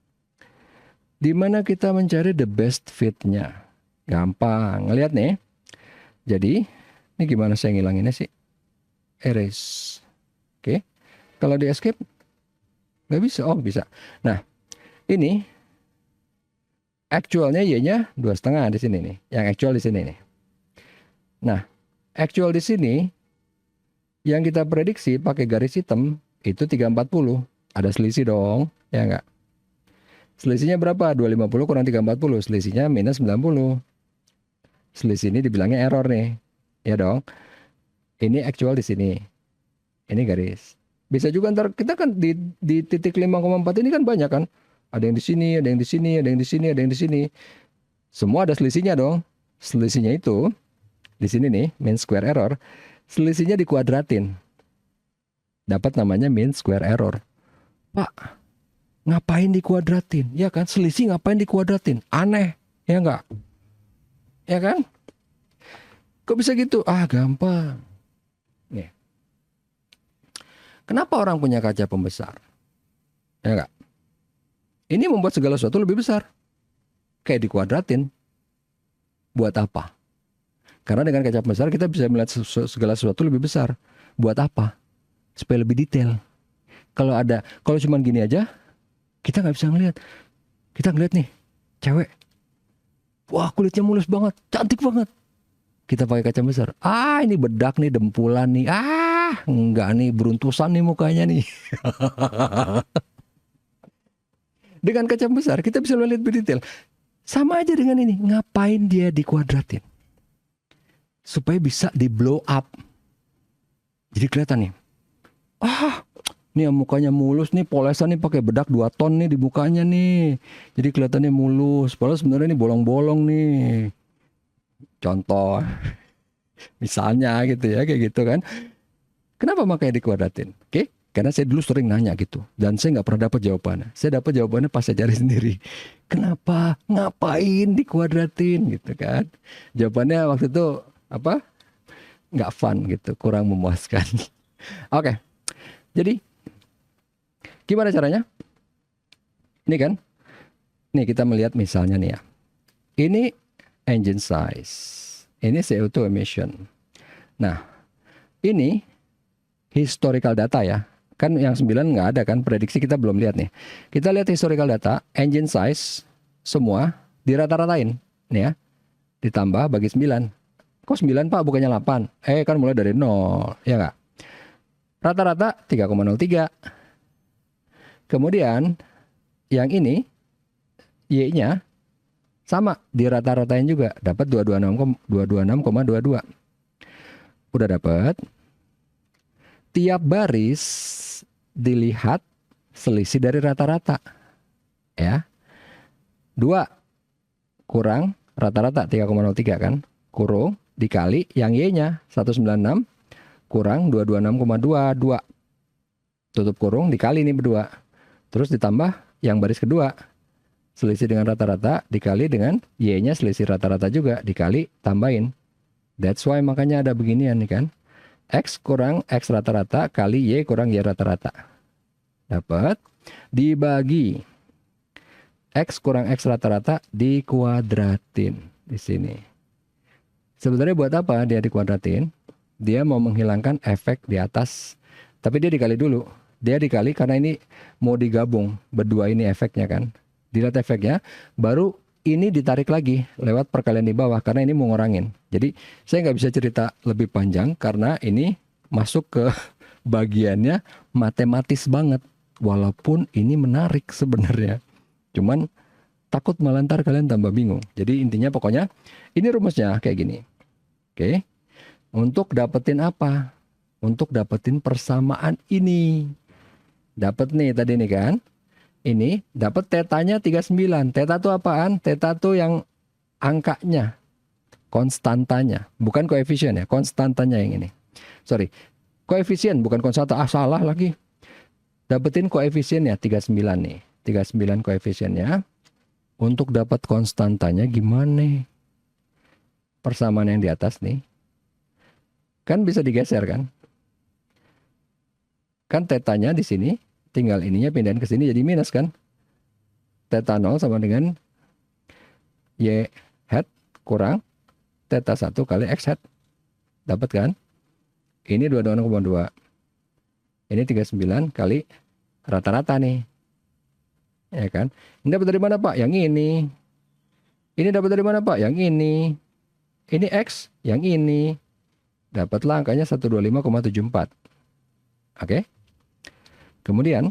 di mana kita mencari the best fit-nya? Gampang, ngelihat nih. Jadi, ini gimana saya ngilanginnya sih? Erase. Oke. Kalau di escape, nggak bisa. Oh, bisa. Nah, ini actualnya Y-nya 2,5 di sini nih. Yang actual di sini nih. Nah, actual di sini yang kita prediksi pakai garis hitam itu 340. Ada selisih dong, ya enggak? Selisihnya berapa? 250 kurang 340. Selisihnya minus 90. Selisih ini dibilangnya error nih. Ya dong. Ini actual di sini. Ini garis. Bisa juga ntar kita kan di titik 5,4 ini kan banyak kan? Ada yang di sini, ada yang di sini, ada yang di sini, ada yang di sini. Semua ada selisihnya dong. Selisihnya itu di sini nih, mean square error. Selisihnya dikuadratin. Dapat namanya mean square error. Pak, ngapain dikuadratin? Ya kan, selisih ngapain dikuadratin? Aneh, ya enggak? Ya kan? Kok bisa gitu? Ah, gampang. Nih. Kenapa orang punya kaca pembesar? Ya enggak? Ini membuat segala sesuatu lebih besar. Kayak dikuadratin. Buat apa? Karena dengan kaca pembesar kita bisa melihat segala sesuatu lebih besar. Buat apa? Supaya lebih detail. Kalau cuma gini aja, kita nggak bisa ngelihat. Kita ngeliat nih, cewek. Wah, kulitnya mulus banget, cantik banget. Kita pakai kaca besar. Ah, ini bedak nih, dempulan nih. Ah, enggak nih, beruntusan nih mukanya nih. Dengan kaca besar kita bisa melihat lebih detail. Sama aja dengan ini. Ngapain dia dikuadratin? Supaya bisa di blow up. Jadi kelihatan nih. Ah, nih mukanya mulus nih, polesan nih pakai bedak 2 ton nih di mukanya nih. Jadi kelihatannya mulus. Padahal sebenarnya ini bolong-bolong nih. Contoh. Misalnya gitu ya, kayak gitu kan. Kenapa makanya dikuadratin? Oke? Karena saya dulu sering nanya gitu, dan saya nggak pernah dapat jawabannya. Saya dapat jawabannya pas saya cari sendiri. Kenapa? Ngapain dikuadratin gitu kan? Jawabannya waktu itu apa? Nggak fun gitu, kurang memuaskan. Oke, jadi gimana caranya? Ini kan, nih kita melihat misalnya nih ya. Ini engine size, ini CO2 emission. Nah, ini historical data ya. Kan yang 9 nggak ada kan, prediksi kita belum lihat nih. Kita lihat historical data, engine size semua dirata-ratain nih ya. Ditambah bagi 9. Kok 9 Pak bukannya 8? Kan mulai dari 0, ya nggak? Rata-rata 3,03. Kemudian yang ini Y-nya sama, dirata-ratain juga, dapat 226,22. Udah dapat. Tiap baris dilihat selisih dari rata-rata. Ya. 2 kurang rata-rata 3,03 kan, kurung dikali yang Y-nya 196 kurang 226,22, tutup kurung dikali ini berdua. Terus ditambah yang baris kedua, selisih dengan rata-rata dikali dengan Y-nya selisih rata-rata juga dikali tambahin. That's why makanya ada beginian nih kan. X kurang X rata-rata kali Y kurang Y rata-rata. Dapat dibagi X kurang X rata-rata dikuadratin di sini. Sebenarnya buat apa dia dikuadratin? Dia mau menghilangkan efek di atas. Tapi dia dikali dulu. Dia dikali karena ini mau digabung. Berdua ini efeknya kan. Dilihat efeknya. Baru ini ditarik lagi lewat perkalian di bawah. Karena ini mau ngurangin. Jadi saya nggak bisa cerita lebih panjang. Karena ini masuk ke bagiannya matematis banget. Walaupun ini menarik sebenarnya. Cuman takut malah ntar kalian tambah bingung. Jadi intinya pokoknya ini rumusnya kayak gini. Oke. Untuk dapetin apa? Untuk dapetin persamaan ini. Dapat nih tadi nih kan. Ini dapat tetanya 39. Teta itu apaan? Teta itu yang angkanya. Konstantanya. Bukan koefisien ya. Konstantanya yang ini. Sorry. Koefisien bukan konstanta. Ah salah lagi. Dapetin koefisiennya 39 nih. 39 koefisiennya. Untuk dapat konstantanya gimana? Persamaan yang di atas nih. Kan bisa digeser kan? Kan tetanya di sini, tinggal ininya pindahin ke sini jadi minus kan? Teta 0 sama dengan Y hat kurang teta 1 kali X hat. Dapat kan? Ini 26,2. Ini 39 kali rata-rata nih. Ya kan? Ini dapat dari mana Pak? Yang ini. Ini dapat dari mana Pak? Yang ini. Ini X, yang ini. Dapatlah angkanya 125,74. Oke. Kemudian,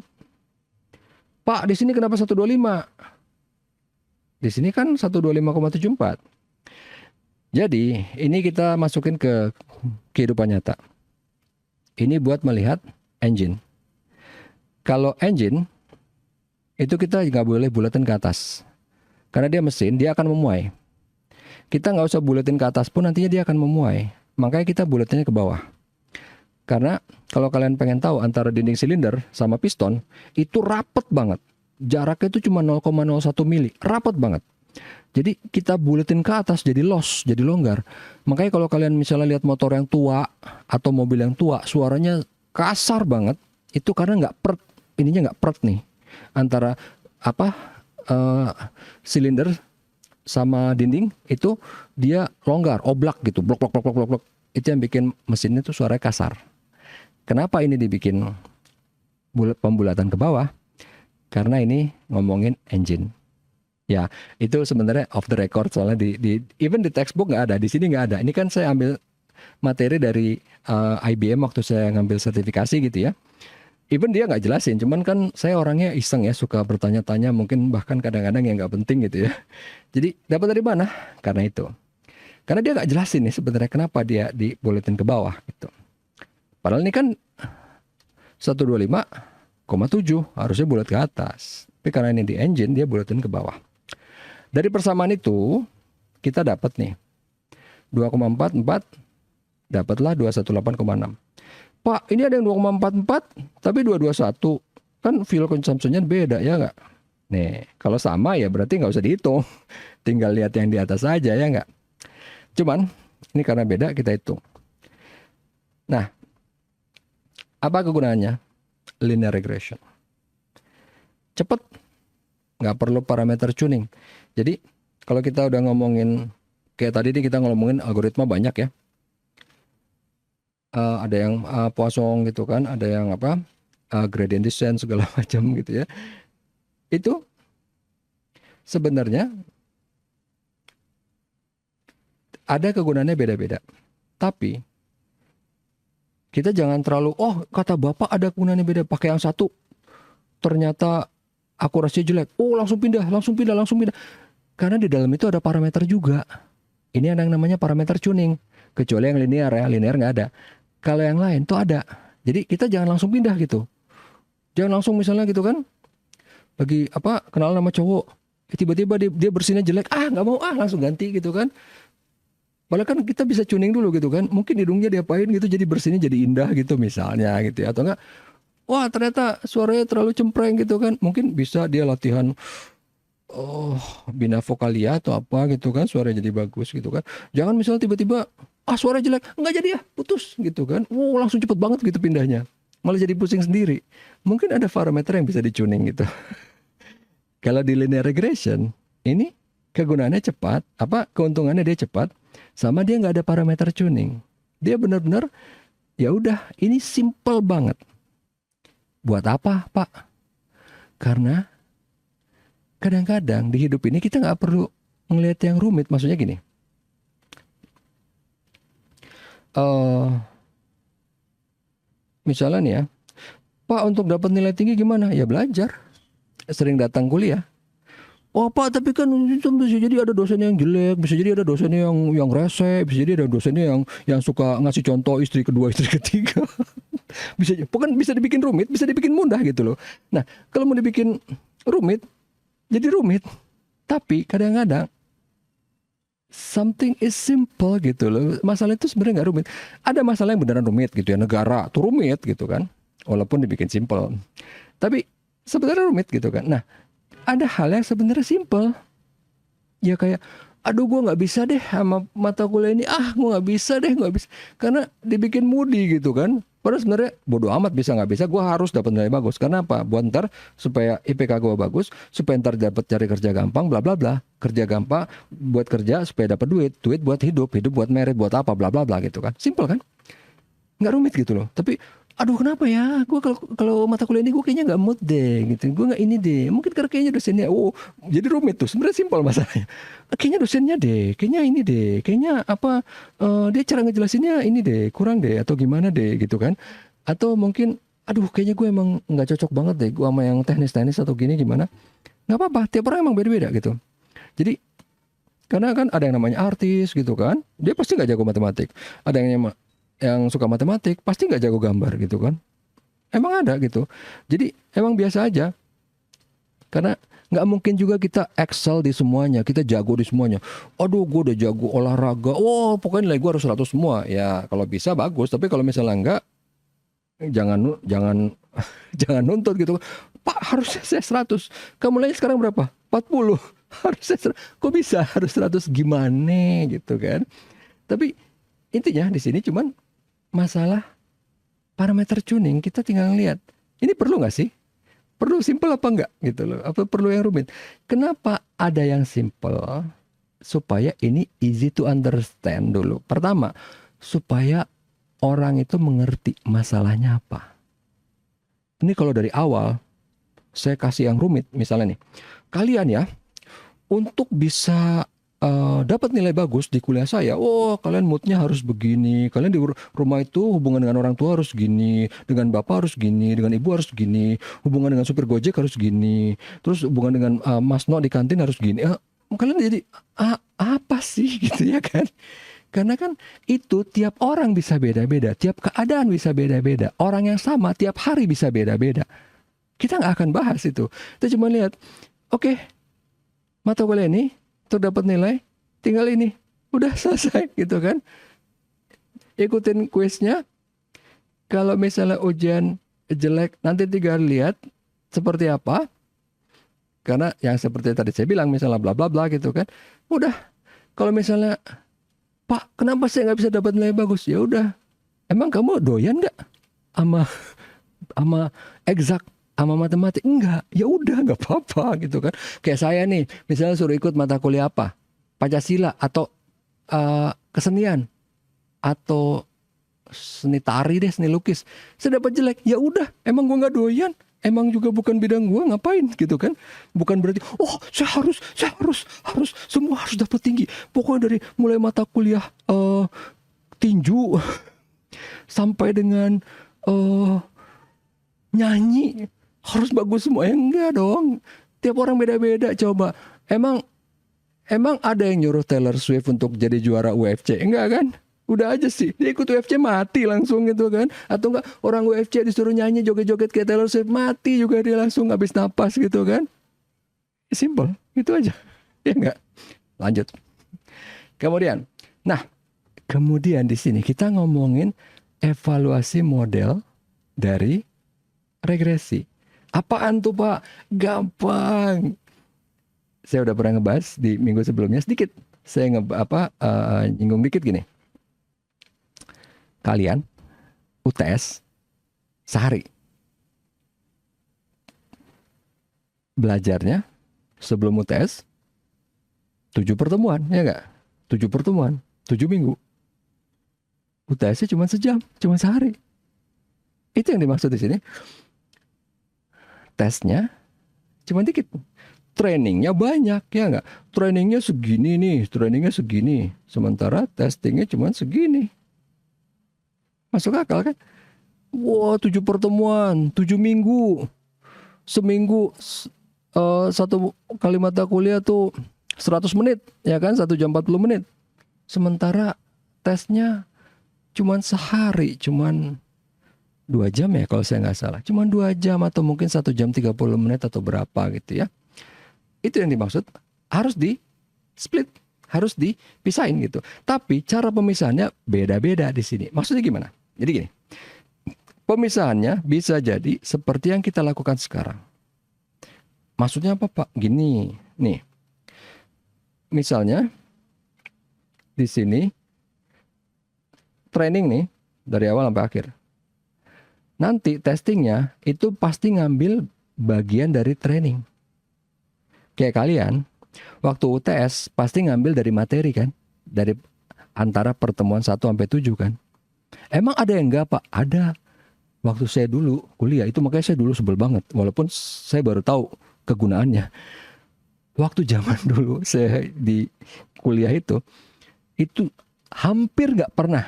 Pak, di sini kenapa 125? Di sini kan 125,74. Jadi, ini kita masukin ke kehidupan nyata. Ini buat melihat engine. Kalau engine, itu kita nggak boleh bulatin ke atas. Karena dia mesin, dia akan memuai. Kita nggak usah bulatin ke atas pun nantinya dia akan memuai. Makanya kita bulatinnya ke bawah. Karena kalau kalian pengen tahu antara dinding silinder sama piston itu rapet banget. Jaraknya itu cuma 0,01 mili. Rapet banget. Jadi kita bulatin ke atas jadi loss, jadi longgar. Makanya kalau kalian misalnya lihat motor yang tua atau mobil yang tua, suaranya kasar banget. Itu karena nggak pert, ininya nggak pert nih. Antara silinder sama dinding itu dia longgar, oblak gitu, blok blok blok blok blok. Itu yang bikin mesinnya tuh suaranya kasar. Kenapa ini dibikin pembulatan ke bawah? Karena ini ngomongin engine. Ya, itu sebenarnya off the record soalnya even di textbook nggak ada, di sini nggak ada. Ini kan saya ambil materi dari IBM waktu saya ngambil sertifikasi gitu ya. Even dia nggak jelasin, cuman kan saya orangnya iseng ya, suka bertanya-tanya, mungkin bahkan kadang-kadang yang nggak penting gitu ya. Jadi dapat dari mana? Karena itu. Karena dia nggak jelasin nih sebenarnya kenapa dia diboletin ke bawah gitu. Padahal ini kan 125,7 harusnya bulat ke atas. Tapi karena ini di engine dia buletin ke bawah. Dari persamaan itu kita dapat nih 2,44 dapatlah 218,6. Pak, ini ada yang 2,44 tapi 221. Kan fuel consumption-nya beda ya nggak? Nih, kalau sama ya berarti nggak usah dihitung. Tinggal lihat yang di atas aja ya nggak? Cuman ini karena beda kita hitung. Nah, apa kegunaannya? Linear regression. Cepet. Nggak perlu parameter tuning. Jadi kalau kita udah ngomongin kayak tadi nih kita ngomongin algoritma banyak ya. Ada yang Poisson gitu kan, ada yang gradient descent segala macam gitu ya. Itu sebenarnya ada kegunaannya beda-beda. Tapi kita jangan terlalu kata Bapak ada kegunaannya beda, pakai yang satu ternyata akurasinya jelek. Langsung pindah. Karena di dalam itu ada parameter juga. Ini ada yang namanya parameter tuning. Kecuali yang linear ya, linear nggak ada. Kalau yang lain tuh ada. Jadi kita jangan langsung pindah gitu. Jangan langsung misalnya gitu kan. Lagi kenalan sama cowok. tiba-tiba dia bersinnya jelek, nggak mau, langsung ganti gitu kan. Malah kan kita bisa tuning dulu gitu kan, mungkin hidungnya diapain gitu jadi bersinnya jadi indah gitu misalnya gitu ya. Atau enggak, wah ternyata suaranya terlalu cempreng gitu kan, mungkin bisa dia latihan bina vokalia atau apa gitu kan, suaranya jadi bagus gitu kan. Jangan misalnya tiba-tiba suara jelek, nggak jadi putus gitu kan. Langsung cepet banget gitu pindahnya, malah jadi pusing sendiri. Mungkin ada parameter yang bisa dicuning gitu. Kalau di linear regression ini kegunaannya cepat, keuntungannya dia cepat, sama dia nggak ada parameter tuning. Dia benar-benar ya udah, ini simple banget. Buat apa, Pak? Karena kadang-kadang di hidup ini kita nggak perlu ngelihat yang rumit. Maksudnya gini, misalnya nih ya, Pak, untuk dapat nilai tinggi gimana? Ya belajar, sering datang kuliah. Pak, tapi kan bisa jadi ada dosennya yang jelek, bisa jadi ada dosennya yang rese, bisa jadi ada dosennya yang suka ngasih contoh istri kedua, istri ketiga. Bukan bisa dibikin rumit, bisa dibikin mudah gitu loh. Nah, kalau mau dibikin rumit, jadi rumit. Tapi kadang-kadang something is simple gitu loh. Masalah itu sebenarnya nggak rumit. Ada masalah yang beneran rumit gitu ya. Negara tuh rumit gitu kan, walaupun dibikin simple. Tapi sebenarnya rumit gitu kan. Nah, ada hal yang sebenarnya simple. Ya kayak, aduh gue nggak bisa deh sama mata kuliah ini. Gue nggak bisa deh, nggak bisa. Karena dibikin moody gitu kan. Padahal sebenarnya bodo amat bisa nggak bisa, gue harus dapat nilai bagus. Karena apa? Buat ntar supaya IPK gue bagus, supaya ntar dapat cari kerja gampang, bla bla bla. Kerja gampang buat kerja supaya dapat duit, duit buat hidup, hidup buat merit, buat apa, bla bla bla gitu kan. Simple kan? Nggak rumit gitu loh. Tapi aduh kenapa ya, gue kalau mata kuliah ini gue kayaknya nggak mood deh gitu, gue nggak ini deh, mungkin karena kayaknya dosennya jadi rumit tuh. Sebenarnya simpel masalahnya, kayaknya dosennya deh, kayaknya ini deh, kayaknya dia cara ngejelasinnya ini deh kurang deh, atau gimana deh gitu kan. Atau mungkin aduh kayaknya gue emang nggak cocok banget deh gue sama yang teknis atau gini gimana. Nggak apa-apa, tiap orang emang beda-beda gitu. Jadi karena kan ada yang namanya artis gitu kan, dia pasti nggak jago matematik. Ada yang suka matematik pasti nggak jago gambar gitu kan. Emang ada gitu. Jadi emang biasa aja. Karena nggak mungkin juga kita excel di semuanya, kita jago di semuanya. Aduh, gue udah jago olahraga. Pokoknya nilai gue harus 100 semua. Ya kalau bisa bagus, tapi kalau misalnya enggak, jangan jangan nuntut gitu. Pak, harusnya saya 100. Kamu nilainya sekarang berapa? 40. Harusnya 100. Kok bisa harus 100 gimana gitu kan. Tapi intinya di sini cuman masalah parameter tuning. Kita tinggal lihat, ini perlu nggak sih? Perlu simple apa enggak gitu loh? Apa perlu yang rumit? Kenapa ada yang simple? Supaya ini easy to understand dulu. Pertama, supaya orang itu mengerti masalahnya apa. Ini kalau dari awal saya kasih yang rumit, misalnya nih, kalian ya untuk bisa dapat nilai bagus di kuliah saya, kalian moodnya harus begini, kalian di rumah itu hubungan dengan orang tua harus gini, dengan bapak harus gini, dengan ibu harus gini, hubungan dengan supir gojek harus gini, terus hubungan dengan Mas No di kantin harus gini. Kalian jadi apa sih gitu ya kan? Karena kan itu tiap orang bisa beda-beda, tiap keadaan bisa beda-beda, orang yang sama tiap hari bisa beda-beda. Kita nggak akan bahas itu. Kita cuma lihat, oke, mata kuliah ini untuk dapat nilai tinggal ini, udah selesai gitu kan. Ikutin kuisnya. Kalau misalnya ujian jelek, nanti tinggal lihat seperti apa. Karena yang seperti tadi saya bilang, misalnya bla bla bla gitu kan. Udah. Kalau misalnya, Pak, kenapa saya nggak bisa dapat nilai bagus? Ya udah. Emang kamu doyan nggak sama exact, sama matematik? Enggak, ya udah nggak apa-apa gitu kan. Kayak saya nih, misalnya suruh ikut mata kuliah apa, Pancasila atau kesenian atau seni tari deh, seni lukis, saya dapat jelek, ya udah, emang gue nggak doyan, emang juga bukan bidang gue, ngapain gitu kan. Bukan berarti saya harus semua harus dapat tinggi. Pokoknya dari mulai mata kuliah tinju sampai dengan nyanyi harus bagus semua. Enggak dong. Tiap orang beda-beda. Coba, emang ada yang nyuruh Taylor Swift untuk jadi juara UFC? Enggak kan? Udah aja sih, dia ikut UFC mati langsung gitu kan. Atau enggak, orang UFC disuruh nyanyi joget-joget kayak Taylor Swift, mati juga dia langsung habis napas gitu kan. Simple, itu aja. Ya enggak? Lanjut. Kemudian, nah, kemudian di sini kita ngomongin evaluasi model dari regresi. Apaan tuh Pak? Gampang. Saya udah pernah ngebahas di minggu sebelumnya sedikit. Saya nyinggung dikit gini. Kalian UTS sehari. Belajarnya sebelum UTS 7 pertemuan, ya enggak? 7 pertemuan, 7 minggu. UTS-nya cuma sejam, cuma sehari. Itu yang dimaksud di sini. Tesnya cuma dikit. Trainingnya banyak, ya enggak? Trainingnya segini nih, trainingnya segini. Sementara testingnya cuma segini. Masuk akal kan? Wah, 7 pertemuan, 7 minggu. Seminggu satu kali mata kuliah tuh 100 menit, ya kan? 1 jam 40 menit. Sementara tesnya cuman sehari, cuman 2 jam ya kalau saya nggak salah. Cuman 2 jam atau mungkin 1 jam 30 menit atau berapa gitu ya. Itu yang dimaksud, harus di split, harus dipisahin gitu. Tapi cara pemisahannya beda-beda di sini. Maksudnya gimana? Jadi gini, pemisahannya bisa jadi seperti yang kita lakukan sekarang. Maksudnya apa Pak? Gini, nih. Misalnya di sini training nih dari awal sampai akhir. Nanti testingnya itu pasti ngambil bagian dari training. Kayak kalian, waktu UTS pasti ngambil dari materi kan? Dari antara pertemuan 1 sampai 7 kan? Emang ada yang enggak Pak? Ada. Waktu saya dulu kuliah, itu makanya saya dulu sebel banget. Walaupun saya baru tahu kegunaannya. Waktu zaman dulu saya di kuliah itu hampir nggak pernah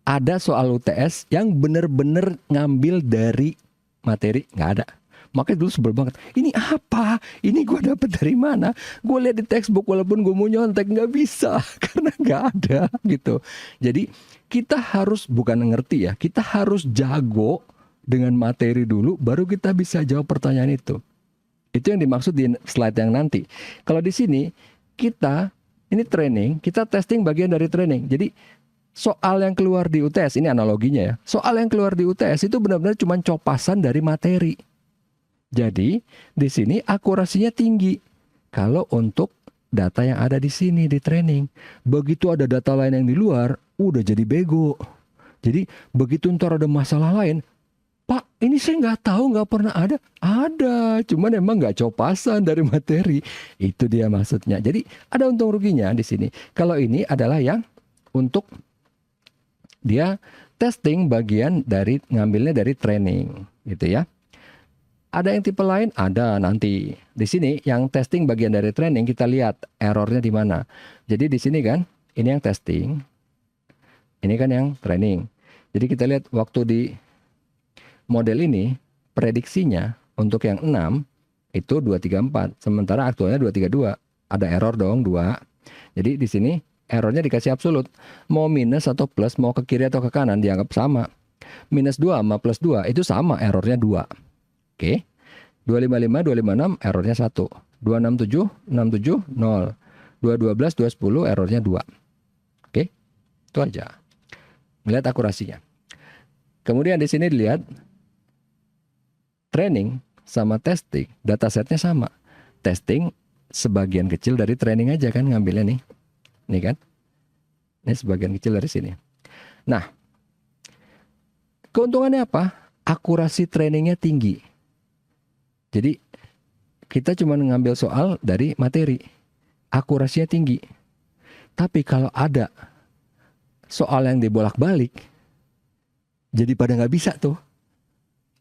ada soal UTS yang bener-bener ngambil dari materi, nggak ada. Makanya dulu sebel banget. Ini apa? Ini gue dapet dari mana? Gue lihat di textbook walaupun gue mau nyontek nggak bisa karena nggak ada gitu. Jadi kita harus bukan ngerti ya, kita harus jago dengan materi dulu, baru kita bisa jawab pertanyaan itu. Itu yang dimaksud di slide yang nanti. Kalau di sini kita ini training, kita testing bagian dari training. Jadi soal yang keluar di UTS, ini analoginya ya. Soal yang keluar di UTS itu benar-benar cuma copasan dari materi. Jadi di sini akurasinya tinggi. Kalau untuk data yang ada di sini di training, begitu ada data lain yang di luar, udah jadi bego. Jadi begitu ntar ada masalah lain, Pak, ini saya nggak tahu, nggak pernah ada. Ada, cuman emang nggak copasan dari materi. Itu dia maksudnya. Jadi ada untung ruginya di sini. Kalau ini adalah yang untuk dia testing bagian dari ngambilnya dari training, gitu ya. Ada yang tipe lain? Ada nanti. Di sini yang testing bagian dari training kita lihat errornya di mana. Jadi di sini kan, ini yang testing, ini kan yang training. Jadi kita lihat waktu di model ini prediksinya untuk yang 6 itu 234, sementara aktualnya 232. Ada error dong 2. Jadi di sini errornya dikasih absolut. Mau minus atau plus, mau ke kiri atau ke kanan dianggap sama. Minus 2 sama plus 2 itu sama, errornya 2. Oke. 255, 256 errornya 1. 267, 67 0. 212, 210 errornya 2. Oke. Itu aja. Lihat akurasinya. Kemudian di sini dilihat training sama testing, datasetnya sama. Testing sebagian kecil dari training aja kan ngambilnya nih. Nih kan. Ini sebagian kecil dari sini. Nah, keuntungannya apa? Akurasi trainingnya tinggi. Jadi kita cuma ngambil soal dari materi, akurasinya tinggi. Tapi kalau ada soal yang dibolak-balik, jadi pada nggak bisa tuh.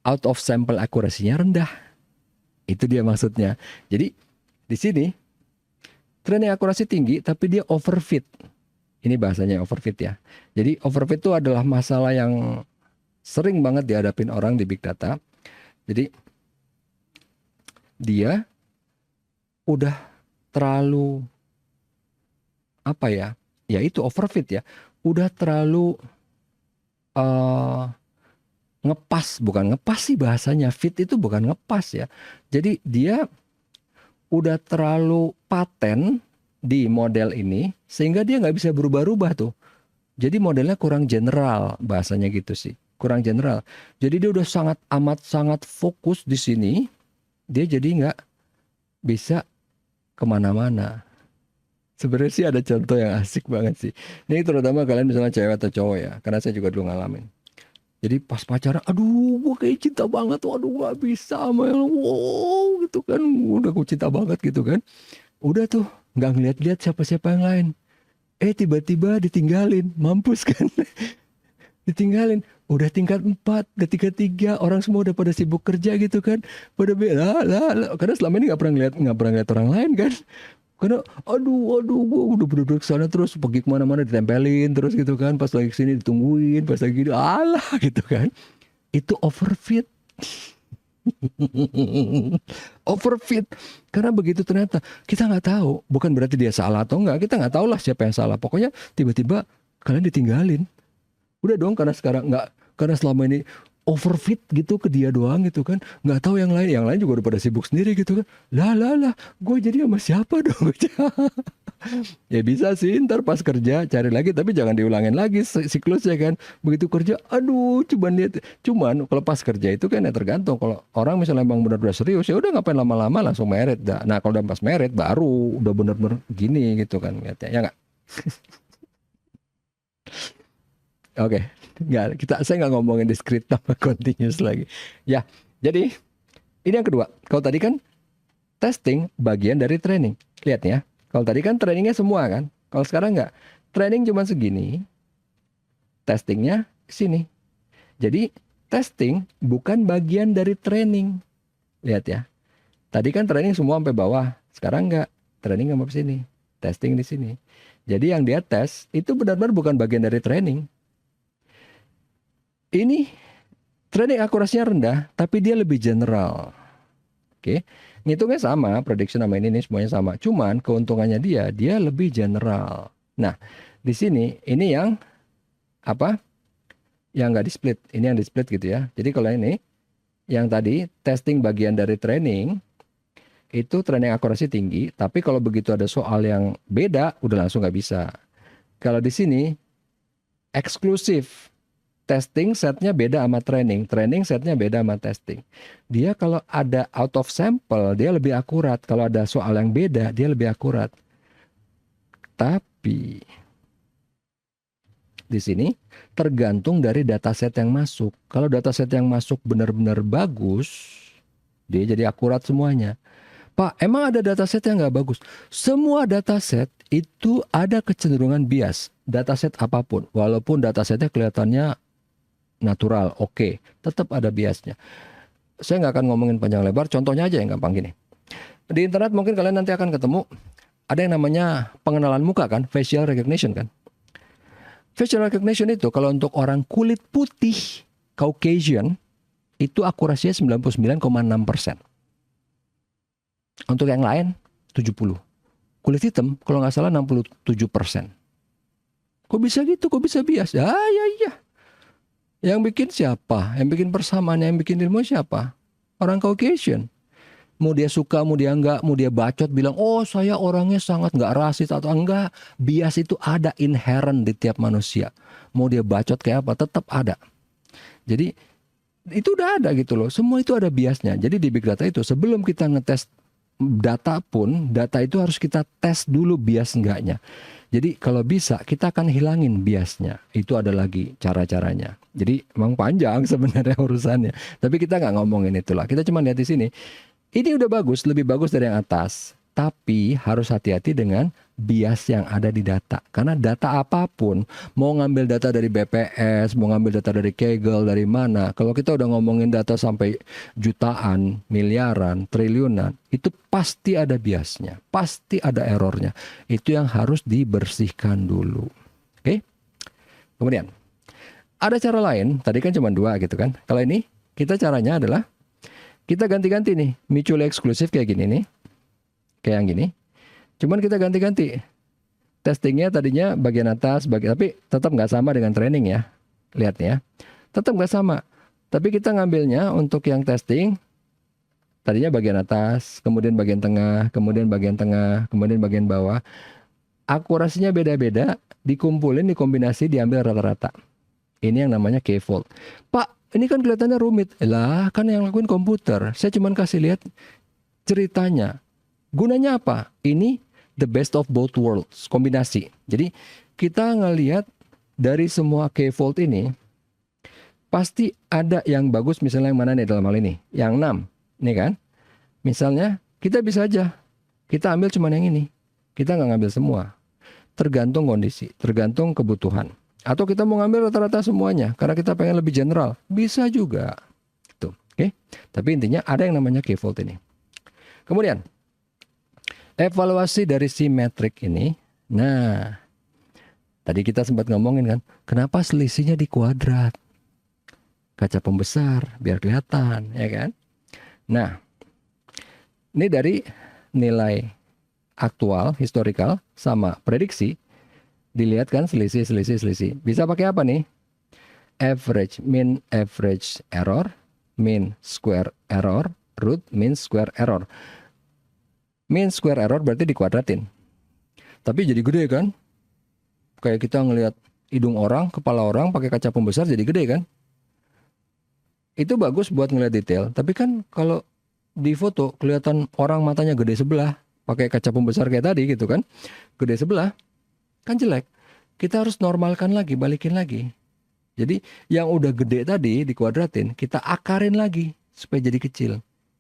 Out of sample akurasinya rendah. Itu dia maksudnya. Jadi di sini training akurasi tinggi, tapi dia overfit. Ini bahasanya overfit ya. Jadi overfit itu adalah masalah yang sering banget dihadapin orang di big data. Jadi dia udah terlalu apa ya? Ya itu overfit ya. Udah terlalu ngepas, bukan ngepas sih bahasanya. Fit itu bukan ngepas ya. Jadi dia udah terlalu paten di model ini sehingga dia nggak bisa berubah-ubah tuh. Jadi modelnya kurang general, bahasanya gitu sih. Kurang general. Jadi dia udah sangat amat sangat fokus di sini. Dia jadi nggak bisa kemana-mana. Sebenarnya sih ada contoh yang asik banget sih. Ini terutama kalian misalnya cewek atau cowok ya. Karena saya juga dulu ngalamin. Jadi pas pacaran, aduh gue kayak cinta banget. Waduh gak bisa sama yang wow gitu kan. Udah gue cinta banget gitu kan. Udah tuh nggak ngeliat-liat siapa-siapa yang lain. Tiba-tiba ditinggalin. Mampus kan. Ditinggalin. Udah tingkat 4, udah tingkat 3. Orang semua udah pada sibuk kerja gitu kan. Pada bela lah. Karena selama ini nggak pernah ngeliat orang lain kan. Karena aduh gue udah bener-bener kesana terus pergi kemana-mana ditempelin terus gitu kan. Pas lagi kesini ditungguin, pas lagi gini alah gitu kan. Itu overfit. Overfit. Karena begitu ternyata kita nggak tahu. Bukan berarti dia salah atau enggak. Kita nggak tahu lah siapa yang salah. Pokoknya tiba-tiba kalian ditinggalin. Udah dong karena sekarang nggak. Karena selama ini overfit gitu ke dia doang gitu kan, nggak tahu yang lain juga udah pada sibuk sendiri gitu kan. Lah gue jadi sama siapa dong? Ya bisa sih ntar pas kerja cari lagi, tapi jangan diulangin lagi siklusnya kan. Begitu kerja aduh cuman kalau pas kerja itu kan ya tergantung. Kalau orang misalnya emang benar-benar serius ya udah ngapain lama-lama langsung merit dah. Nah kalau udah pas merit baru udah benar-benar gini gitu kan ya nggak. Oke, saya nggak ngomongin discrete sama continuous lagi. Ya, jadi ini yang kedua. Kalau tadi kan testing bagian dari training. Lihat ya, kalau tadi kan trainingnya semua kan. Kalau sekarang nggak, training cuma segini, testingnya sini. Jadi testing bukan bagian dari training. Lihat ya, tadi kan training semua sampai bawah. Sekarang nggak, training sampai sini, testing di sini. Jadi yang dia tes itu benar-benar bukan bagian dari training. Ini training akurasinya rendah, tapi dia lebih general. Oke, ngitungnya sama, prediction sama ini semuanya sama. Cuman keuntungannya dia lebih general. Nah, di sini ini yang apa? Yang nggak di split, ini yang di split gitu ya. Jadi kalau ini, yang tadi testing bagian dari training, itu training akurasi tinggi, tapi kalau begitu ada soal yang beda, udah langsung nggak bisa. Kalau di sini, eksklusif. Testing setnya beda sama training setnya beda sama testing. Dia kalau ada out of sample, dia lebih akurat. Kalau ada soal yang beda, dia lebih akurat. Tapi di sini tergantung dari dataset yang masuk. Kalau dataset yang masuk benar-benar bagus, dia jadi akurat semuanya. Pak, emang ada dataset yang nggak bagus? Semua dataset itu ada kecenderungan bias. Dataset apapun, walaupun datasetnya kelihatannya natural, oke, tetap ada biasnya. Saya nggak akan ngomongin panjang lebar, contohnya aja yang gampang gini. Di internet mungkin kalian nanti akan ketemu ada yang namanya pengenalan muka kan, facial recognition kan. Facial recognition itu kalau untuk orang kulit putih, Caucasian, itu akurasinya 99,6%. Untuk yang lain 70%. Kulit hitam kalau nggak salah 67%. Kok bisa gitu? Kok bisa bias? Iya. Yang bikin siapa? Yang bikin persamaan, yang bikin ilmu siapa? Orang Caucasian. Mau dia suka, mau dia enggak, mau dia bacot bilang, oh saya orangnya sangat enggak rasis atau enggak. Bias itu ada inherent di tiap manusia. Mau dia bacot kayak apa, tetap ada. Jadi itu udah ada gitu loh. Semua itu ada biasnya. Jadi di big data itu sebelum kita ngetes data pun, data itu harus kita tes dulu bias enggaknya. Jadi kalau bisa kita akan hilangin biasnya. Itu ada lagi cara-caranya. Jadi emang panjang sebenarnya urusannya. Tapi kita nggak ngomongin itulah. Kita cuma lihat di sini. Ini udah bagus, lebih bagus dari yang atas. Tapi harus hati-hati dengan bias yang ada di data. Karena data apapun, mau ngambil data dari BPS, mau ngambil data dari Kaggle, dari mana. Kalau kita udah ngomongin data sampai jutaan, miliaran, triliunan, itu pasti ada biasnya. Pasti ada errornya. Itu yang harus dibersihkan dulu. Oke? Kemudian, ada cara lain. Tadi kan cuma 2 gitu kan. Kalau ini, kita caranya adalah kita ganti-ganti nih. Mutually eksklusif kayak gini nih. Kayak yang gini. Cuman kita ganti-ganti. Testingnya tadinya bagian atas, tapi tetap nggak sama dengan training ya. Lihat ya. Tetap nggak sama. Tapi kita ngambilnya untuk yang testing. Tadinya bagian atas, kemudian bagian tengah, kemudian bagian tengah, kemudian bagian bawah. Akurasinya beda-beda, dikumpulin, dikombinasi, diambil rata-rata. Ini yang namanya K-fold. Pak, ini kan kelihatannya rumit. Lah, kan yang lakuin komputer. Saya cuma kasih lihat ceritanya. Gunanya apa? Ini the best of both worlds, kombinasi. Jadi kita ngelihat dari semua K-fold ini, pasti ada yang bagus, misalnya yang mana nih dalam hal ini? Yang 6, ini kan? Misalnya kita bisa aja, kita ambil cuma yang ini. Kita nggak ngambil semua. Tergantung kondisi, tergantung kebutuhan. Atau kita mau ngambil rata-rata semuanya, karena kita pengen lebih general. Bisa juga. Tuh, oke? Tapi intinya ada yang namanya K-fold ini. Kemudian, evaluasi dari simetrik ini. Nah, tadi kita sempat ngomongin kan, kenapa selisihnya di kuadrat? Kaca pembesar, biar kelihatan, ya kan? Nah, ini dari nilai aktual, historical, sama prediksi. Dilihat kan selisih. Bisa pakai apa nih? Average, mean average error, mean square error, root mean square error. Mean square error berarti dikuadratin. Tapi jadi gede kan? Kayak kita ngelihat hidung orang, kepala orang pakai kaca pembesar jadi gede kan? Itu bagus buat ngelihat detail. Tapi kan kalau di foto kelihatan orang matanya gede sebelah, pakai kaca pembesar kayak tadi gitu kan? Gede sebelah, kan jelek. Kita harus normalkan lagi, balikin lagi. Jadi yang udah gede tadi dikuadratin, kita akarin lagi supaya jadi kecil.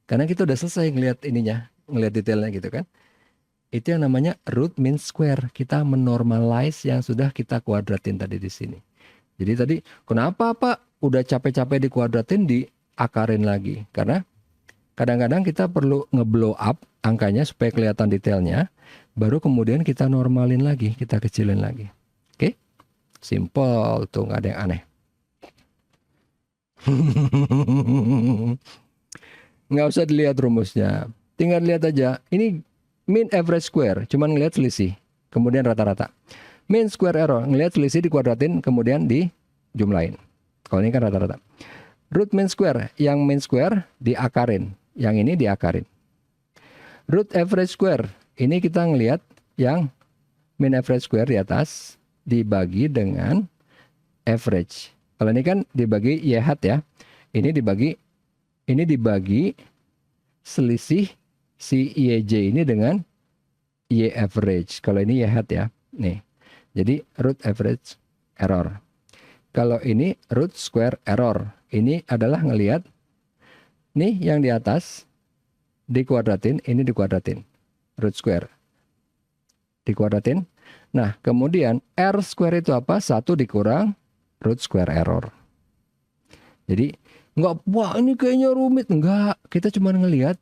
Karena kita udah selesai ngelihat ininya, ngelihat detailnya gitu kan. Itu yang namanya root mean square. Kita menormalize yang sudah kita kuadratin tadi di sini. Jadi tadi kenapa Pak udah capek-capek dikuadratin diakarin lagi? Karena kadang-kadang kita perlu ngeblow up angkanya supaya kelihatan detailnya. Baru kemudian kita normalin lagi, kita kecilin lagi. Oke? Simple tuh, nggak ada yang aneh. Nggak usah dilihat rumusnya. Tinggal lihat aja. Ini mean average square, cuman ngelihat selisih, kemudian rata-rata. Mean square error, ngelihat selisih dikuadratin, kemudian dijumlahin. Kalau ini kan rata-rata. Root mean square, yang mean square diakarin, yang ini diakarin. Root average square, ini kita ngelihat yang mean average square di atas dibagi dengan average. Kalau ini kan dibagi y hat ya. Ini dibagi selisih si YJ ini dengan Y average. Kalau ini Y hat ya. Nih. Jadi root average error. Kalau ini root square error. Ini adalah ngelihat nih yang di atas dikuadratin, ini dikuadratin. Root square. Dikuadratin. Nah, kemudian R square itu apa? 1 dikurang root square error. Jadi enggak, wah ini kayaknya rumit. Enggak, kita cuma ngelihat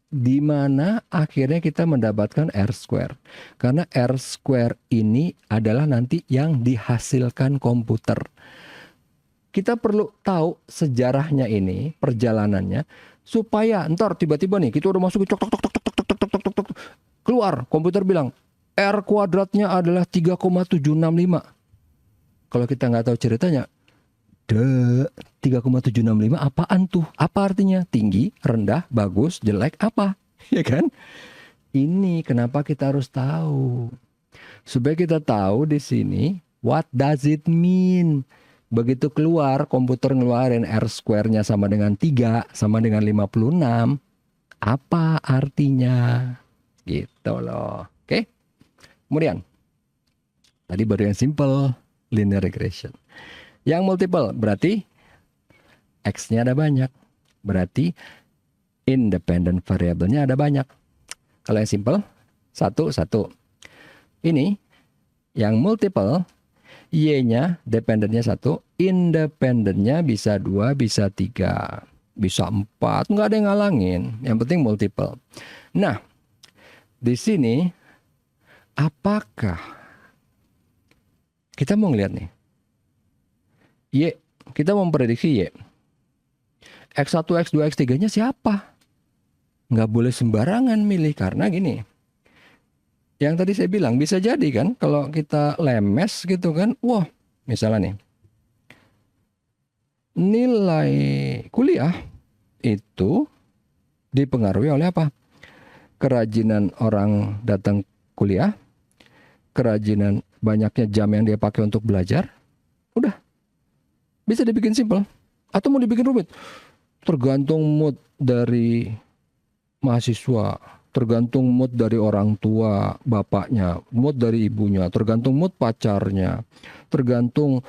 di mana akhirnya kita mendapatkan R square. Karena R square ini adalah nanti yang dihasilkan komputer. Kita perlu tahu sejarahnya ini, perjalanannya, supaya ntar tiba-tiba nih kita udah masuk keluar, komputer bilang R kuadratnya adalah 3,765. Kalau kita nggak tahu ceritanya, 3,765 apaan tuh? Apa artinya? Tinggi, rendah, bagus, jelek, apa? Ya kan? Ini kenapa kita harus tahu. Supaya kita tahu di sini, what does it mean? Begitu keluar, komputer ngeluarin R square-nya sama dengan 3, sama dengan 56. Apa artinya? Gitu loh. Oke? Kemudian, tadi baru yang simple, linear regression. Yang multiple berarti X-nya ada banyak. Berarti independent variabelnya ada banyak. Kalau yang simple, 1, 1. Ini yang multiple, Y-nya dependennya 1, independennya bisa 2, bisa 3, bisa 4. Nggak ada yang ngalangin. Yang penting multiple. Nah, di sini apakah kita mau ngeliat nih? Y, kita memprediksi Y. X1, X2, X3-nya siapa? Nggak boleh sembarangan milih karena gini. Yang tadi saya bilang bisa jadi kan kalau kita lemes gitu kan. Wah, misalnya nih. Nilai kuliah itu Dipengaruhi oleh apa? Kerajinan orang datang kuliah, kerajinan banyaknya jam yang dia pakai untuk belajar. Udah, bisa dibikin simple. Atau mau dibikin rumit? Tergantung mood dari mahasiswa, tergantung mood dari orang tua, bapaknya, mood dari ibunya, tergantung mood pacarnya, tergantung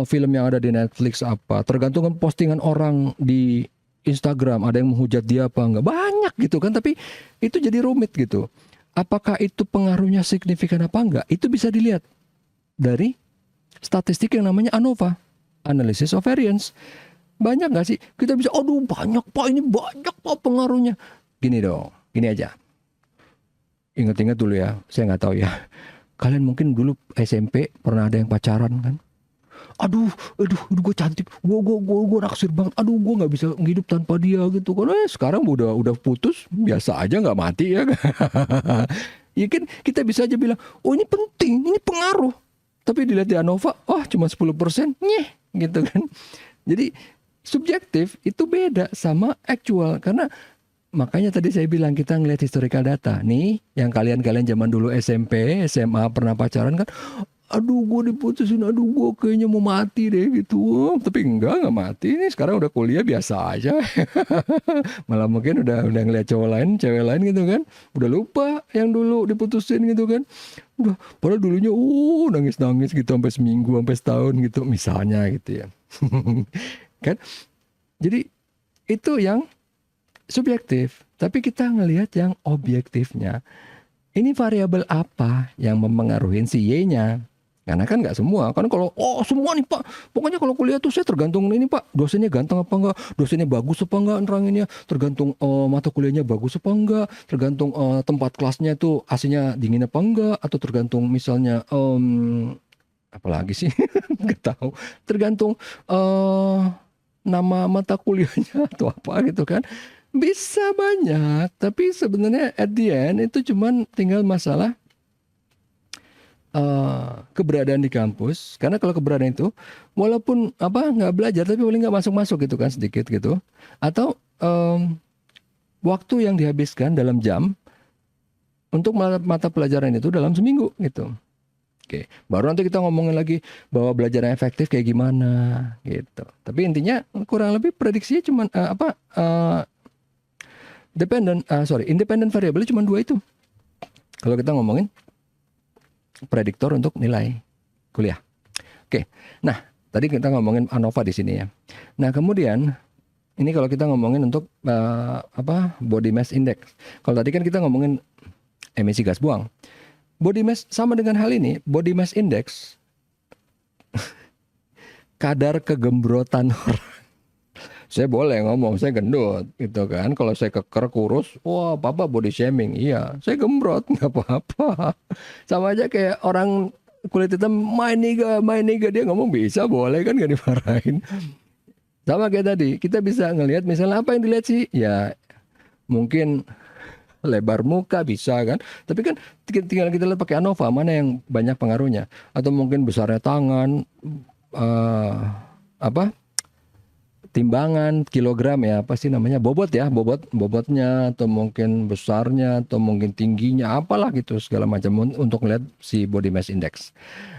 film yang ada di Netflix apa, tergantung postingan orang di Instagram, ada yang menghujat dia apa enggak, banyak gitu kan, tapi itu jadi rumit gitu. Apakah itu pengaruhnya signifikan apa enggak? Itu bisa dilihat dari statistik yang namanya ANOVA, Analysis of Variance. Banyak nggak sih? Kita bisa, aduh banyak pak, ini banyak pak pengaruhnya. Gini dong, gini aja. Ingat-ingat dulu ya, saya nggak tahu ya. Kalian mungkin dulu SMP pernah ada yang pacaran kan? Aduh, gue cantik, gue naksir banget. Aduh, gue nggak bisa hidup tanpa dia gitu. Karena sekarang udah putus, biasa aja nggak mati ya. Ya kan kita bisa aja bilang, oh ini penting, ini pengaruh. Tapi dilihat di ANOVA, oh cuma 10%, nyeh, gitu kan. Jadi subjektif itu beda sama actual, karena makanya tadi saya bilang kita ngelihat historical data. Nih, yang kalian zaman dulu SMP, SMA pernah pacaran kan, aduh gue diputusin, aduh gue kayaknya mau mati deh gitu. Tapi enggak mati. Nih sekarang udah kuliah biasa aja. Malah mungkin udah ngeliat cowok lain, cewek lain gitu kan. Udah lupa yang dulu diputusin gitu kan. Udah, padahal dulunya nangis-nangis gitu sampai seminggu, sampai setahun gitu misalnya gitu ya. Kan? Jadi itu yang subjektif, tapi kita ngelihat yang objektifnya. Ini variabel apa yang mempengaruhi si Y-nya? Karena kan nggak semua. Kan kalau semua nih Pak, pokoknya kalau kuliah tuh saya tergantung ini Pak, dosennya ganteng apa enggak, dosennya bagus apa enggak neranginnya, tergantung mata kuliahnya bagus apa enggak, tergantung tempat kelasnya itu AC-nya dingin apa enggak, atau tergantung misalnya apalagi sih nggak tahu, tergantung nama mata kuliahnya atau apa gitu kan. Bisa banyak, tapi sebenarnya at the end itu cuman tinggal masalah keberadaan di kampus. Karena kalau keberadaan itu walaupun nggak belajar tapi paling nggak masuk gitu kan sedikit gitu, atau waktu yang dihabiskan dalam jam untuk mata pelajaran itu dalam seminggu gitu. Oke, baru nanti kita ngomongin lagi bahwa belajar yang efektif kayak gimana gitu. Tapi intinya kurang lebih prediksinya cuman independent variable cuma 2 itu. Kalau kita ngomongin prediktor untuk nilai kuliah. Oke. Nah, tadi kita ngomongin ANOVA di sini ya. Nah, kemudian ini kalau kita ngomongin untuk body mass index. Kalau tadi kan kita ngomongin emisi gas buang. Body mass sama dengan hal ini, body mass index kadar kegembrotan orang. Saya boleh ngomong, saya gendut gitu kan. Kalau saya keker kurus, wah papa body shaming. Iya, saya gembrot, nggak apa-apa. Sama aja kayak orang kulit hitam, my nigga, dia ngomong bisa, boleh kan, nggak dimarahin. Sama kayak tadi, kita bisa ngelihat misalnya apa yang dilihat sih? Ya mungkin lebar muka bisa kan. Tapi kan tinggal kita lihat pakai ANOVA, mana yang banyak pengaruhnya. Atau mungkin besarnya tangan, timbangan, kilogram ya, apa sih namanya, bobotnya, atau mungkin besarnya, atau mungkin tingginya, apalah gitu segala macam untuk lihat si body mass index.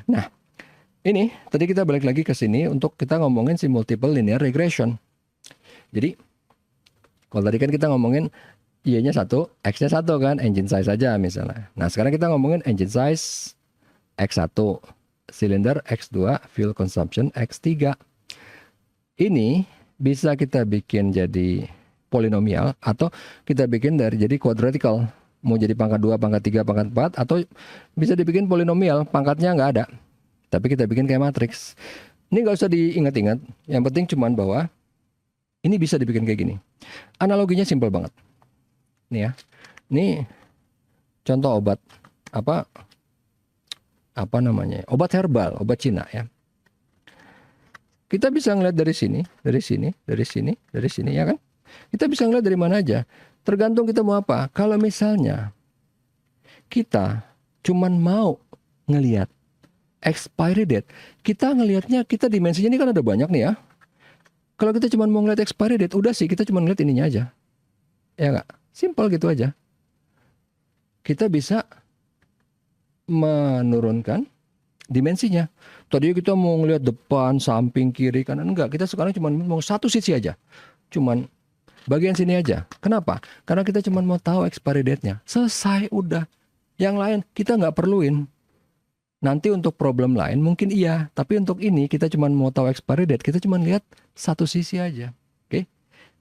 Nah, ini tadi kita balik lagi ke sini untuk kita ngomongin si multiple linear regression. Jadi kalau tadi kan kita ngomongin Y-nya 1, X-nya 1 kan, engine size saja misalnya. Nah, sekarang kita ngomongin engine size X1, cylinder X2, fuel consumption X3. Ini bisa kita bikin jadi polinomial atau kita bikin dari jadi quadratical. Mau jadi pangkat 2, pangkat 3, pangkat 4, atau bisa dibikin polinomial, pangkatnya nggak ada. Tapi kita bikin kayak matriks. Ini nggak usah diingat-ingat. Yang penting cuman bahwa ini bisa dibikin kayak gini. Analoginya simpel banget. Nih ya. Ini contoh obat apa namanya? Obat herbal, obat Cina ya. Kita bisa ngeliat dari sini ya kan? Kita bisa ngeliat dari mana aja. Tergantung kita mau apa. Kalau misalnya kita cuman mau ngeliat expiry date, kita ngelihatnya, kita dimensinya ini kan ada banyak nih ya. Kalau kita cuma mau ngeliat expiry date, udah sih kita cuma ngeliat ininya aja. Ya nggak? Simple gitu aja. Kita bisa menurunkan dimensinya. Tadi kita mau ngelihat depan, samping, kiri, kanan. Enggak, kita sekarang cuma mau satu sisi aja. Cuman bagian sini aja. Kenapa? Karena kita cuma mau tahu expiry date-nya. Selesai, udah. Yang lain kita nggak perluin. Nanti untuk problem lain mungkin iya. Tapi untuk ini kita cuma mau tahu expiry date. Kita cuma lihat satu sisi aja. Oke?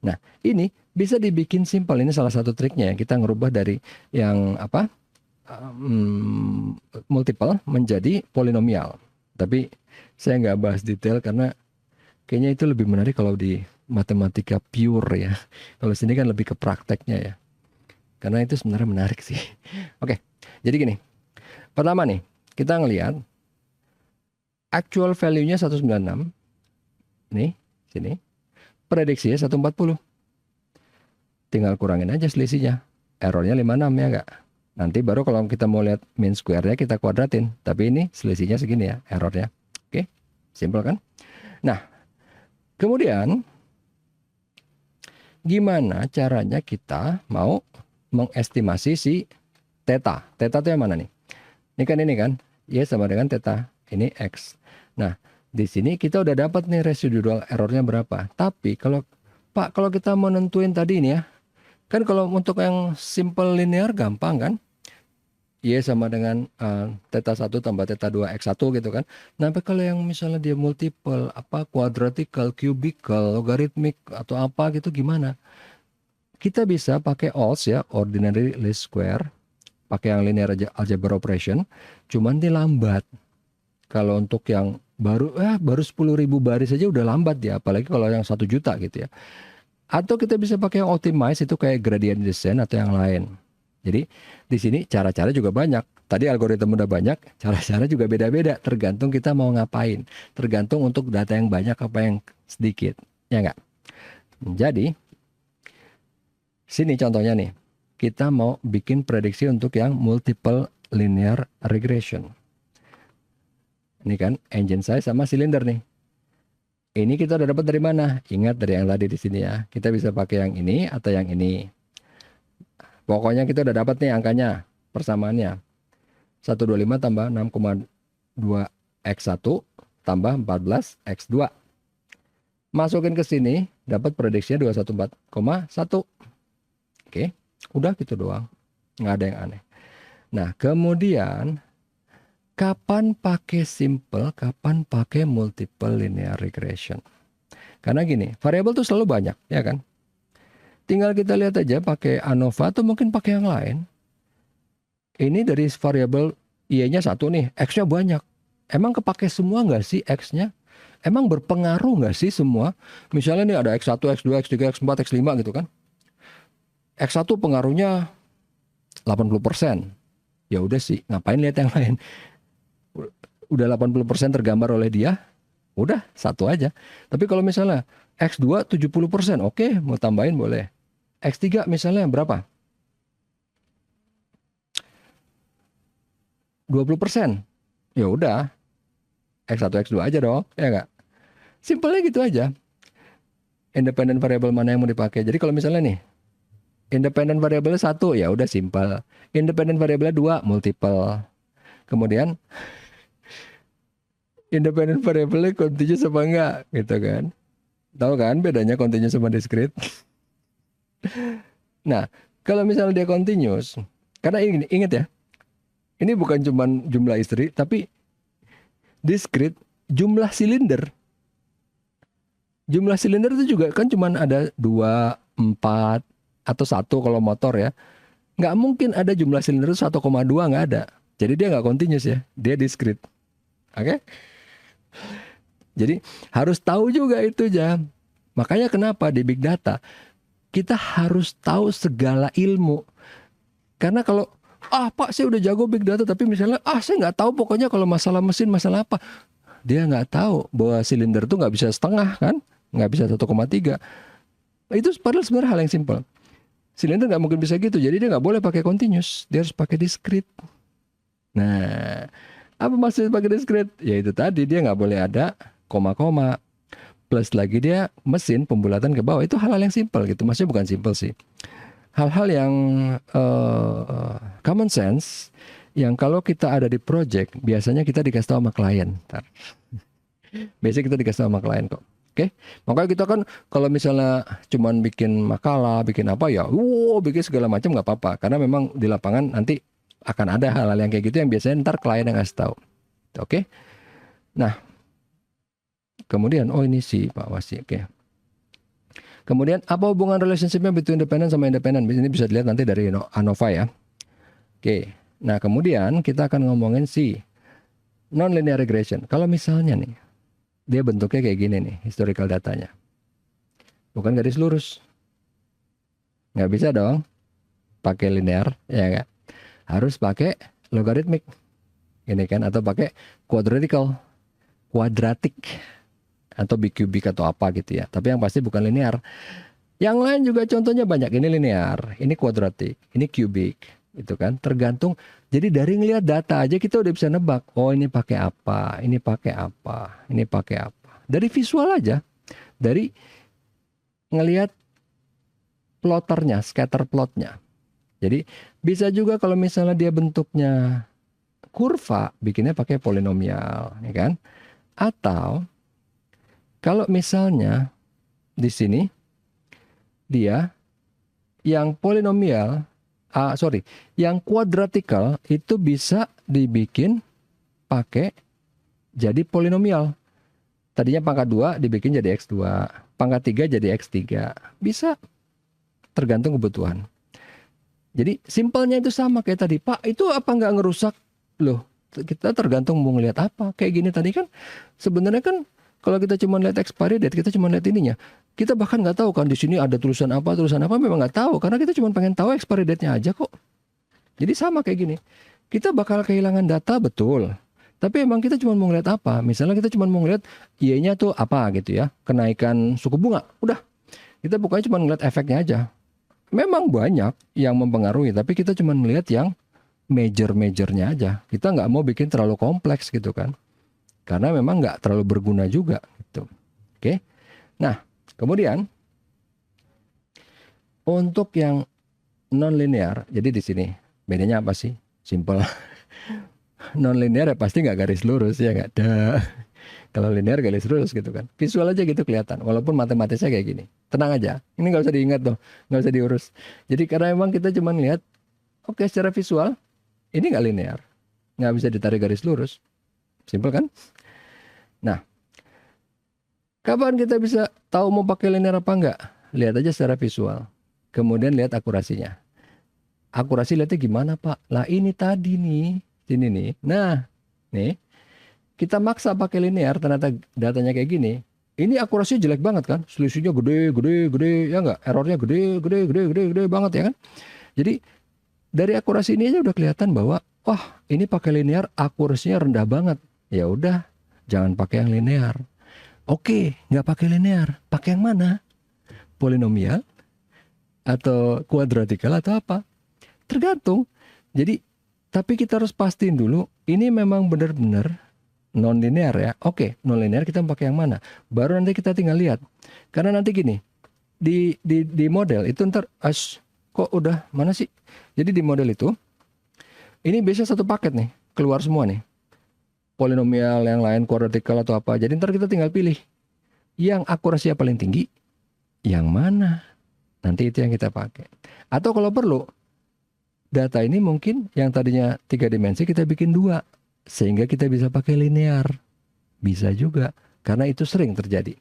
Nah, ini bisa dibikin simpel. Ini salah satu triknya ya. Kita ngerubah dari yang apa? Multiple menjadi polinomial. Tapi saya nggak bahas detail karena kayaknya itu lebih menarik kalau di matematika pure ya. Kalau sini kan lebih ke prakteknya ya. Karena itu sebenarnya menarik sih. Oke, jadi gini. Pertama nih, kita ngelihat actual value-nya 196. Nih, sini. Prediksinya 140. Tinggal kurangin aja selisihnya. Errornya 56 ya enggak? Nanti baru kalau kita mau lihat mean square-nya kita kuadratin. Tapi ini selisihnya segini ya, errornya. Oke, simple kan? Nah, kemudian gimana caranya kita mau mengestimasi si theta? Theta itu yang mana nih? Ini kan, Y sama dengan theta. Ini X. Nah, di sini kita udah dapat nih residual errornya berapa. Tapi kalau Pak, kalau kita mau nentuin tadi ini ya, kan kalau untuk yang simple linear gampang kan? Y sama dengan theta 1 tambah theta 2 X1 gitu kan. Nah, tapi kalau yang misalnya dia multiple, apa quadratical, cubical, logarithmic atau apa gitu gimana? Kita bisa pakai OLS ya, ordinary least square, pakai yang linear algebra operation, cuman dia lambat. Kalau untuk yang baru 10.000 baris aja udah lambat ya, apalagi kalau yang 1 juta gitu ya. Atau kita bisa pakai yang optimize, itu kayak gradient descent atau yang lain. Jadi di sini cara-cara juga banyak. Tadi algoritma udah banyak, cara-cara juga beda-beda. Tergantung kita mau ngapain. Tergantung untuk data yang banyak apa yang sedikit. Ya enggak? Jadi sini contohnya nih. Kita mau bikin prediksi untuk yang multiple linear regression. Ini kan engine size sama silinder nih. Ini kita udah dapat dari mana? Ingat dari yang tadi di sini ya. Kita bisa pakai yang ini atau yang ini. Pokoknya kita udah dapat nih angkanya, persamaannya. 125 tambah 6,2 X1 tambah 14 X2. Masukin ke sini, dapat prediksinya 214,1. Oke, udah gitu doang. Nggak ada yang aneh. Nah, kemudian kapan pakai simple, kapan pakai multiple linear regression? Karena gini, variabel tuh selalu banyak, ya kan? Tinggal kita lihat aja pakai ANOVA atau mungkin pakai yang lain. Ini dari variabel Y-nya 1 nih, X-nya banyak. Emang kepake semua nggak sih X-nya? Emang berpengaruh nggak sih semua? Misalnya nih ada X1, X2, X3, X4, X5 gitu kan. X1 pengaruhnya 80%. Ya udah sih, ngapain lihat yang lain? Udah 80% tergambar oleh dia, udah satu aja. Tapi kalau misalnya X2 70%, oke, mau tambahin boleh. X3 misalnya berapa? 20%. Ya udah, X1 X2 aja dong, ya enggak? Simpelnya gitu aja. Independent variable mana yang mau dipakai. Jadi kalau misalnya nih, independent variable 1 ya udah simpel. Independent variable 2 multiple. Kemudian independent variable continuous apa enggak gitu kan. Tahu kan bedanya continuous sama discrete? Nah, kalau misalnya dia continuous, karena ingat ya, ini bukan cuma jumlah istri, tapi discrete jumlah silinder. Jumlah silinder itu juga kan cuma ada 2, 4, atau 1 kalau motor ya. Nggak mungkin ada jumlah silinder 1,2, nggak ada. Jadi dia nggak continuous ya, dia discrete. Oke? Jadi harus tahu juga itu ya. Makanya kenapa di big data kita harus tahu segala ilmu. Karena kalau Pak saya udah jago big data tapi misalnya saya nggak tahu pokoknya kalau masalah mesin masalah apa, dia nggak tahu bahwa silinder tuh nggak bisa setengah kan, nggak bisa 1,3. Itu padahal sebenarnya hal yang simpel. Silinder nggak mungkin bisa gitu, jadi dia nggak boleh pakai continuous, dia harus pakai discrete. Nah, apa maksudnya pakai discrete? Ya itu tadi, dia nggak boleh ada koma-koma. Plus lagi dia mesin pembulatan ke bawah, itu hal-hal yang simpel gitu. Maksudnya bukan simpel sih. hal-hal yang common sense yang kalau kita ada di project biasanya kita dikasih tahu sama klien. Ntar. Biasanya kita dikasih tahu sama klien kok. Oke, makanya kita kan kalau misalnya cuman bikin makalah, bikin apa ya, bikin segala macam nggak apa-apa, karena memang di lapangan nanti akan ada hal-hal yang kayak gitu yang biasanya ntar klien yang ngasih tahu. Oke, nah kemudian ini si Pak Wasi, oke. Kemudian apa hubungan relationship-nya between independent sama independent? Ini bisa dilihat nanti dari ANOVA ya. Oke, nah kemudian kita akan ngomongin si non-linear regression. Kalau misalnya nih, dia bentuknya kayak gini nih, historical datanya. Bukan garis lurus. Nggak bisa dong pakai linear, ya nggak? Harus pakai logaritmik. Ini kan, atau pakai kuadratik, atau bicubic atau apa gitu ya. Tapi yang pasti bukan linear. Yang lain juga contohnya banyak. Ini linear, ini kuadratik, ini cubic, itu kan. Tergantung. Jadi dari ngelihat data aja kita udah bisa nebak. Oh ini pakai apa, ini pakai apa, ini pakai apa. Dari visual aja, dari ngelihat plotternya, scatter plotnya. Jadi bisa juga kalau misalnya dia bentuknya kurva, bikinnya pakai polinomial, ya kan? Atau kalau misalnya di sini dia yang polinomial, yang kuadratikal itu bisa dibikin pakai jadi polinomial. Tadinya pangkat 2 dibikin jadi X2, pangkat 3 jadi X3. Bisa, tergantung kebutuhan. Jadi simpelnya itu sama kayak tadi. Pak, itu apa nggak ngerusak? Loh, kita tergantung mau ngelihat apa. Kayak gini tadi kan, sebenarnya kan kalau kita cuma lihat expiry date, kita cuma lihat ininya. Kita bahkan nggak tahu kan di sini ada tulisan apa memang nggak tahu. Karena kita cuma pengen tahu expiry date-nya aja kok. Jadi sama kayak gini. Kita bakal kehilangan data betul. Tapi emang kita cuma mau ngeliat apa? Misalnya kita cuma mau ngeliat Y-nya tuh apa gitu ya. Kenaikan suku bunga. Udah. Kita pokoknya cuma ngeliat efeknya aja. Memang banyak yang mempengaruhi. Tapi kita cuma ngeliat yang major-majornya aja. Kita nggak mau bikin terlalu kompleks gitu kan. Karena memang nggak terlalu berguna juga gitu. Oke. Nah, kemudian untuk yang non-linear. Jadi di sini bedanya apa sih? Simple. Non-linear ya pasti nggak garis lurus ya nggak ada. Kalau linear garis lurus gitu kan. Visual aja gitu kelihatan. Walaupun matematisnya kayak gini. Tenang aja. Ini nggak usah diingat tuh. Nggak usah diurus. Jadi karena emang kita cuma lihat. Oke, secara visual. Ini nggak linear. Nggak bisa ditarik garis lurus. Simple kan? Nah. Kapan kita bisa tahu mau pakai linear apa enggak? Lihat aja secara visual. Kemudian lihat akurasinya. Akurasi lihatnya gimana Pak? Lah ini tadi nih. Sini nih. Nah, nih. Kita maksa pakai linear, ternyata datanya kayak gini. Ini akurasinya jelek banget kan? Selisihnya gede, ya enggak? Errornya gede banget ya kan? Jadi, dari akurasi ini aja udah kelihatan bahwa, wah ini pakai linear, akurasinya rendah banget. Ya udah, jangan pakai yang linear. Oke, nggak pakai linear. Pakai yang mana? Polinomial? Atau kuadratikal atau apa? Tergantung. Jadi, tapi kita harus pastiin dulu, ini memang benar-benar non-linear ya. Oke, non-linear kita pakai yang mana? Baru nanti kita tinggal lihat. Karena nanti gini, di model itu ntar, kok udah mana sih? Jadi di model itu, ini biasanya satu paket nih, keluar semua nih. Polinomial, yang lain, kuadratikal atau apa. Jadi ntar kita tinggal pilih. Yang akurasinya paling tinggi, yang mana? Nanti itu yang kita pakai. Atau kalau perlu, data ini mungkin yang tadinya 3 dimensi kita bikin 2. Sehingga kita bisa pakai linear. Bisa juga. Karena itu sering terjadi.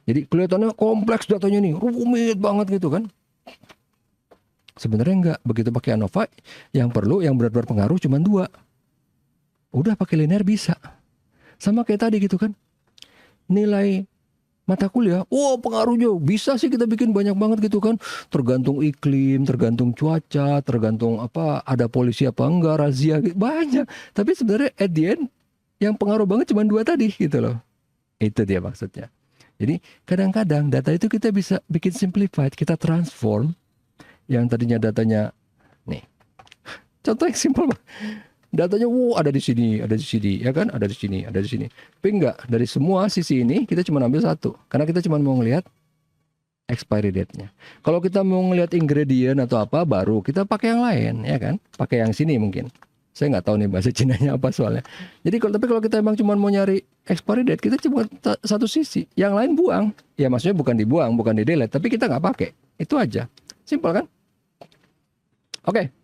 Jadi kelihatannya kompleks datanya nih. Rumit banget gitu kan. Sebenarnya enggak. Begitu pakai ANOVA, yang perlu, yang benar-benar pengaruh cuma 2. Udah pakai linear bisa. Sama kayak tadi gitu kan. Nilai mata kuliah, pengaruhnya bisa sih kita bikin banyak banget gitu kan. Tergantung iklim, tergantung cuaca, tergantung apa, ada polisi apa enggak, razia, banyak. Tapi sebenarnya at the end, yang pengaruh banget cuma 2 tadi gitu loh. Itu dia maksudnya. Jadi kadang-kadang data itu kita bisa bikin simplified, kita transform. Yang tadinya datanya, nih, contoh yang simple banget. Datanya ada di sini, ya kan? Ada di sini, ada di sini. Tapi enggak, dari semua sisi ini kita cuma ambil 1. Karena kita cuma mau ngelihat expiry date-nya. Kalau kita mau ngelihat ingredient atau apa, baru kita pakai yang lain, ya kan? Pakai yang sini mungkin. Saya nggak tahu nih bahasa Cinanya apa soalnya. Jadi tapi kalau kita emang cuma mau nyari expiry date, kita cuma satu sisi, yang lain buang. Ya maksudnya bukan dibuang, bukan di delete, tapi kita nggak pakai. Itu aja. Simpel kan? Oke.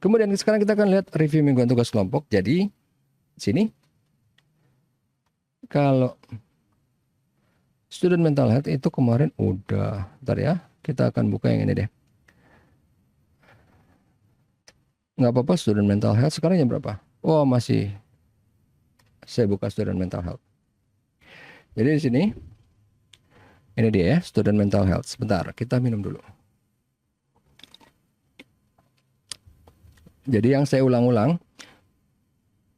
Kemudian sekarang kita akan lihat review mingguan tugas kelompok. Jadi sini kalau student mental health itu kemarin udah. Bentar ya, kita akan buka yang ini deh. Nggak apa-apa student mental health. Sekarang jam berapa? Oh masih. Saya buka student mental health. Jadi di sini ini dia ya, student mental health. Sebentar, kita minum dulu. Jadi yang saya ulang-ulang,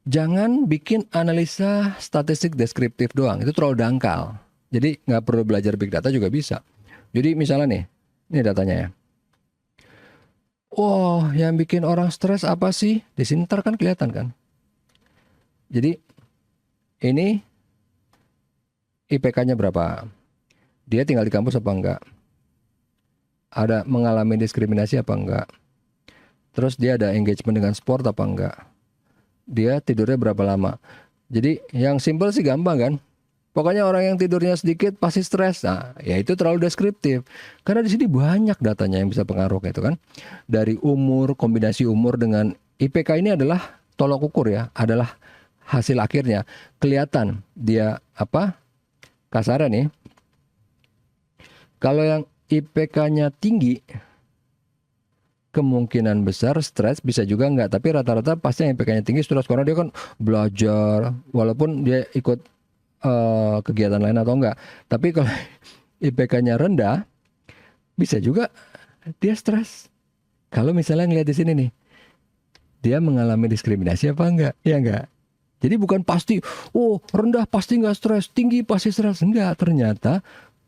jangan bikin analisa statistik deskriptif doang. Itu terlalu dangkal. Jadi nggak perlu belajar big data juga bisa. Jadi misalnya nih, ini datanya ya. Oh, yang bikin orang stres apa sih? Di sini ntar kan kelihatan kan. Jadi ini IPK-nya berapa? Dia tinggal di kampus apa enggak? Ada mengalami diskriminasi apa enggak? Terus dia ada engagement dengan sport apa enggak? Dia tidurnya berapa lama? Jadi yang simple sih gampang kan? Pokoknya orang yang tidurnya sedikit pasti stres. Nah, ya itu terlalu deskriptif. Karena di sini banyak datanya yang bisa pengaruh itu kan. Dari umur, kombinasi umur dengan IPK ini adalah tolok ukur ya, adalah hasil akhirnya. Kelihatan dia apa? Kasarnya nih. Kalau yang IPK-nya tinggi, kemungkinan besar stres, bisa juga enggak, tapi rata-rata pasti yang IPK-nya tinggi stres karena dia kan belajar walaupun dia ikut kegiatan lain atau enggak. Tapi kalau IPK-nya rendah, bisa juga dia stres. Kalau misalnya ngelihat di sini nih, dia mengalami diskriminasi apa enggak? Ya enggak. Jadi bukan pasti, oh rendah pasti enggak stres, tinggi pasti stres. Enggak, ternyata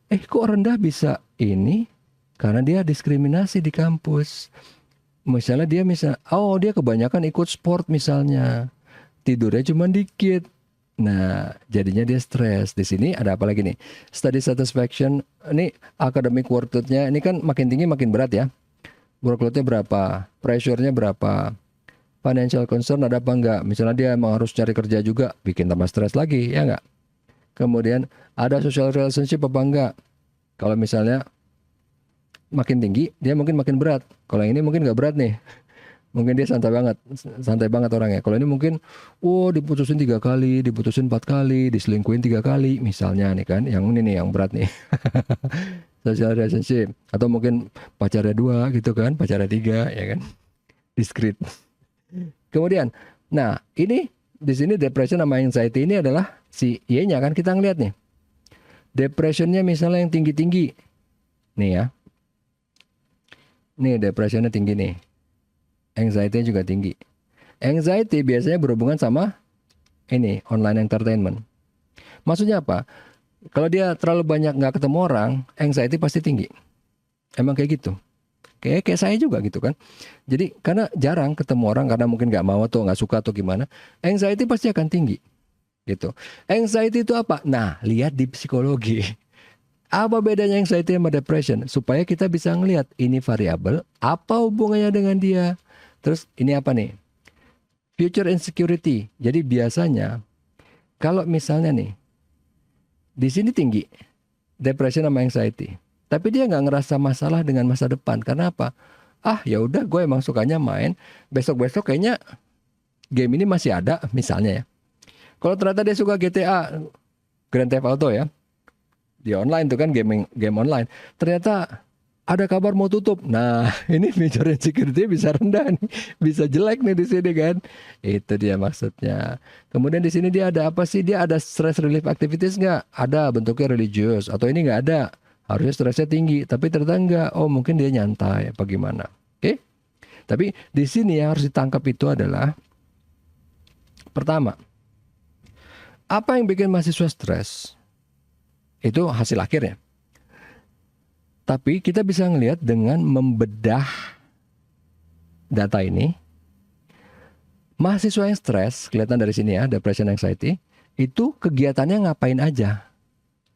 kok rendah bisa ini karena dia diskriminasi di kampus. Misalnya dia dia kebanyakan ikut sport misalnya. Tidurnya cuma dikit. Nah, jadinya dia stres. Di sini ada apa lagi nih? Study satisfaction. Ini academic workload-nya. Ini kan makin tinggi makin berat ya. Workload-nya berapa? Pressure-nya berapa? Financial concern ada apa enggak? Misalnya dia emang harus cari kerja juga, bikin tambah stres lagi, ya enggak? Kemudian ada social relationship apa enggak? Kalau misalnya makin tinggi, dia mungkin makin berat. Kalau yang ini mungkin nggak berat nih. Mungkin dia santai banget orangnya. Kalau ini mungkin, diputusin 3 kali, diputusin 4 kali, diselingkuhin 3 kali, misalnya nih kan. Yang ini nih yang berat nih. Social relationship. Atau mungkin pacarnya 2 gitu kan, pacarnya 3 ya kan. Discreet. Kemudian, nah ini di sini depression sama anxiety ini adalah si Y-nya kan, kita ngeliat nih. Depressionnya misalnya yang tinggi-tinggi. Nih ya. Nih depressionnya tinggi nih. Anxiety juga tinggi. Anxiety biasanya berhubungan sama ini online entertainment. Maksudnya apa? Kalau dia terlalu banyak nggak ketemu orang, anxiety pasti tinggi. Emang kayak gitu. Kayak saya juga gitu kan. Jadi karena jarang ketemu orang, karena mungkin nggak mau atau nggak suka atau gimana, anxiety pasti akan tinggi. Gitu. Anxiety itu apa? Nah, lihat di psikologi. Apa bedanya anxiety sama depression? Supaya kita bisa ngelihat ini variabel, apa hubungannya dengan dia. Terus ini apa nih? Future insecurity. Jadi biasanya kalau misalnya nih di sini tinggi depression sama anxiety, tapi dia nggak ngerasa masalah dengan masa depan. Karena apa? Ya udah, gue emang sukanya main. Besok-besok kayaknya game ini masih ada, misalnya ya. Kalau ternyata dia suka GTA, Grand Theft Auto ya, di online tuh kan game online. Ternyata ada kabar mau tutup. Nah, ini future insecurity bisa rendah nih, bisa jelek nih di sini kan. Itu dia maksudnya. Kemudian di sini dia ada apa sih? Dia ada stress relief activities nggak? Ada, bentuknya religius. Atau ini nggak ada, harusnya stresnya tinggi, tapi ternyata nggak. Oh, mungkin dia nyantai, apa gimana? Oke? Tapi di sini yang harus ditangkap itu adalah pertama, apa yang bikin mahasiswa stres? Itu hasil akhirnya. Tapi kita bisa ngelihat dengan membedah data ini, mahasiswa yang stres, kelihatan dari sini ya, depression anxiety, itu kegiatannya ngapain aja.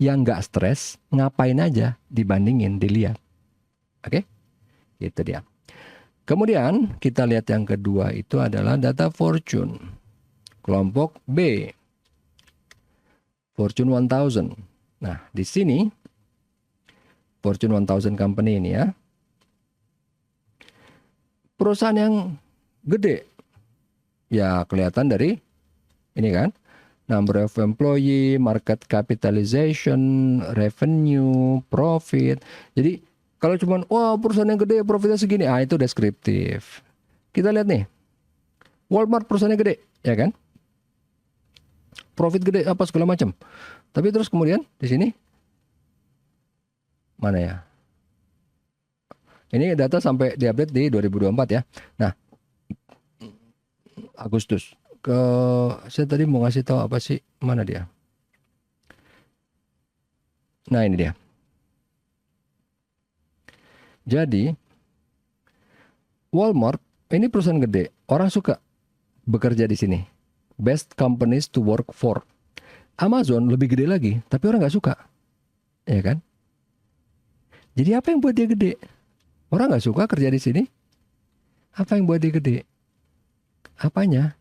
yang nggak stres, ngapain aja dibandingin, dilihat. Oke, itu dia. Kemudian kita lihat yang kedua itu adalah data Fortune. Kelompok B, Fortune 1000. Nah, di sini Fortune 1000 company ini ya, perusahaan yang gede. Ya kelihatan dari ini kan, number of employee, market capitalization, revenue, profit. Jadi kalau cuman wah perusahaan yang gede profitnya segini, itu deskriptif. Kita lihat nih, Walmart perusahaannya gede, ya kan? Profit gede apa segala macam. Tapi terus kemudian di sini mana ya? Ini data sampai diupdate di 2024 ya. Nah, Agustus. Saya tadi mau ngasih tahu apa sih? Mana dia? Nah, ini dia. Jadi Walmart ini perusahaan gede. Orang suka bekerja di sini. Best companies to work for. Amazon lebih gede lagi, tapi orang nggak suka. Ya kan? Jadi apa yang buat dia gede? Orang nggak suka kerja di sini. Apa yang buat dia gede? Apanya?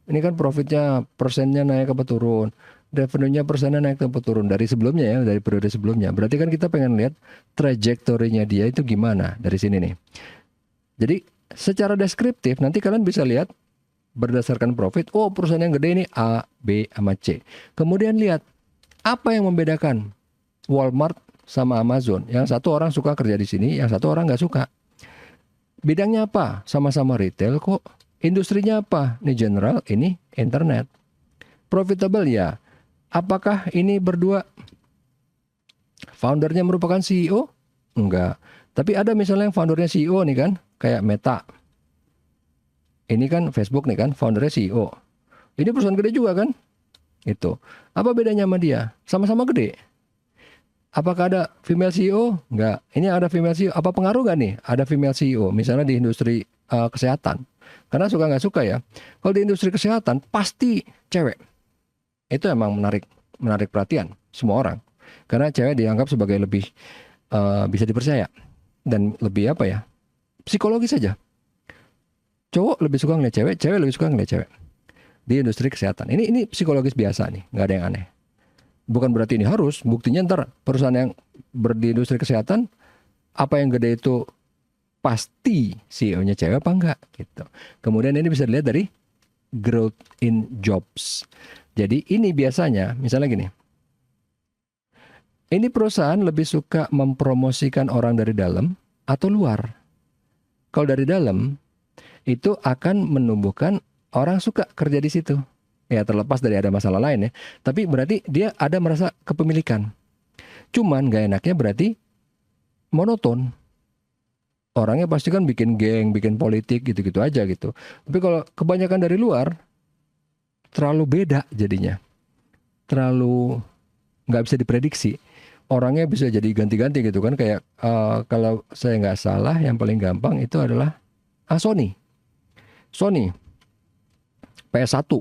Ini kan profitnya persennya naik apa turun? Revenue-nya persennya naik atau turun dari sebelumnya ya, dari periode sebelumnya. Berarti kan kita pengen lihat trajektorinya dia itu gimana dari sini nih. Jadi secara deskriptif nanti kalian bisa lihat berdasarkan profit. Oh perusahaan yang gede ini A, B, sama C. Kemudian lihat apa yang membedakan Walmart sama Amazon. Yang satu orang suka kerja di sini, yang satu orang nggak suka. Bidangnya apa? Sama-sama retail kok. Industrinya apa? Ini general, ini internet. Profitable ya. Apakah ini berdua foundernya merupakan CEO? Enggak. Tapi ada misalnya yang foundernya CEO nih kan, kayak Meta. Ini kan Facebook nih kan, foundernya CEO. Ini perusahaan gede juga kan? Itu. Apa bedanya sama dia? Sama-sama gede. Apakah ada female CEO? Enggak. Ini ada female CEO. Apa pengaruh nggak nih? Ada female CEO. Misalnya di industri kesehatan. Karena suka nggak suka ya. Kalau di industri kesehatan pasti cewek. Itu emang menarik perhatian semua orang. Karena cewek dianggap sebagai lebih bisa dipercaya dan lebih apa ya? Psikologis saja. Cowok lebih suka ngeliat cewek, cewek lebih suka ngeliat cewek. Di industri kesehatan. Ini psikologis biasa nih, nggak ada yang aneh. Bukan berarti ini harus, buktinya ntar perusahaan yang di industri kesehatan, apa yang gede itu pasti CEO-nya cewek apa enggak gitu. Kemudian ini bisa dilihat dari growth in jobs. Jadi ini biasanya, misalnya gini, ini perusahaan lebih suka mempromosikan orang dari dalam atau luar. Kalau dari dalam, itu akan menumbuhkan orang suka kerja di situ. Ya terlepas dari ada masalah lain ya. Tapi berarti dia ada merasa kepemilikan. Cuman gak enaknya berarti monoton. Orangnya pasti kan bikin geng, bikin politik gitu-gitu aja gitu. Tapi kalau kebanyakan dari luar, terlalu beda jadinya. Terlalu gak bisa diprediksi. Orangnya bisa jadi ganti-ganti gitu kan. Kayak kalau saya nggak salah yang paling gampang itu adalah Sony. Sony PS1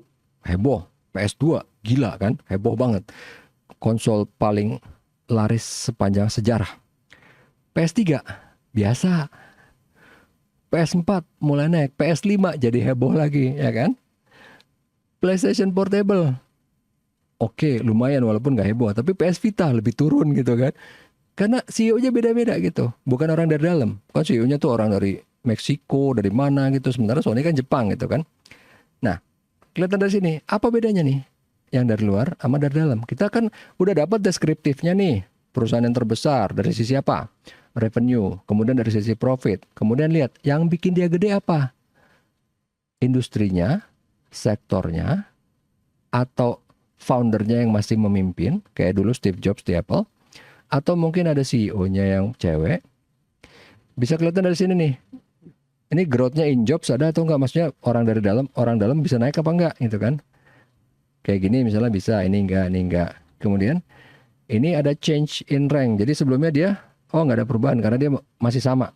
heboh, PS2 gila kan, heboh banget. Konsol paling laris sepanjang sejarah. PS3 biasa. PS4 mulai naik, PS5 jadi heboh lagi, ya kan? PlayStation Portable. Oke, lumayan walaupun nggak heboh, tapi PS Vita lebih turun gitu kan. Karena CEO-nya beda-beda gitu. Bukan orang dari dalam. Kan CEO-nya tuh orang dari Meksiko, dari mana gitu. Sementara Sony kan Jepang gitu kan. Nah, kelihatan dari sini, apa bedanya nih? Yang dari luar sama dari dalam. Kita kan udah dapat deskriptifnya nih. Perusahaan yang terbesar dari sisi apa? Revenue. Kemudian dari sisi profit. Kemudian lihat, yang bikin dia gede apa? Industrinya, sektornya, atau foundernya yang masih memimpin. Kayak dulu Steve Jobs di Apple. Atau mungkin ada CEO-nya yang cewek. Bisa kelihatan dari sini nih. Ini growth-nya in jobs ada atau enggak? Maksudnya orang dalam bisa naik apa enggak gitu kan. Kayak gini misalnya bisa, ini enggak. Kemudian ini ada change in rank. Jadi sebelumnya dia, enggak ada perubahan karena dia masih sama.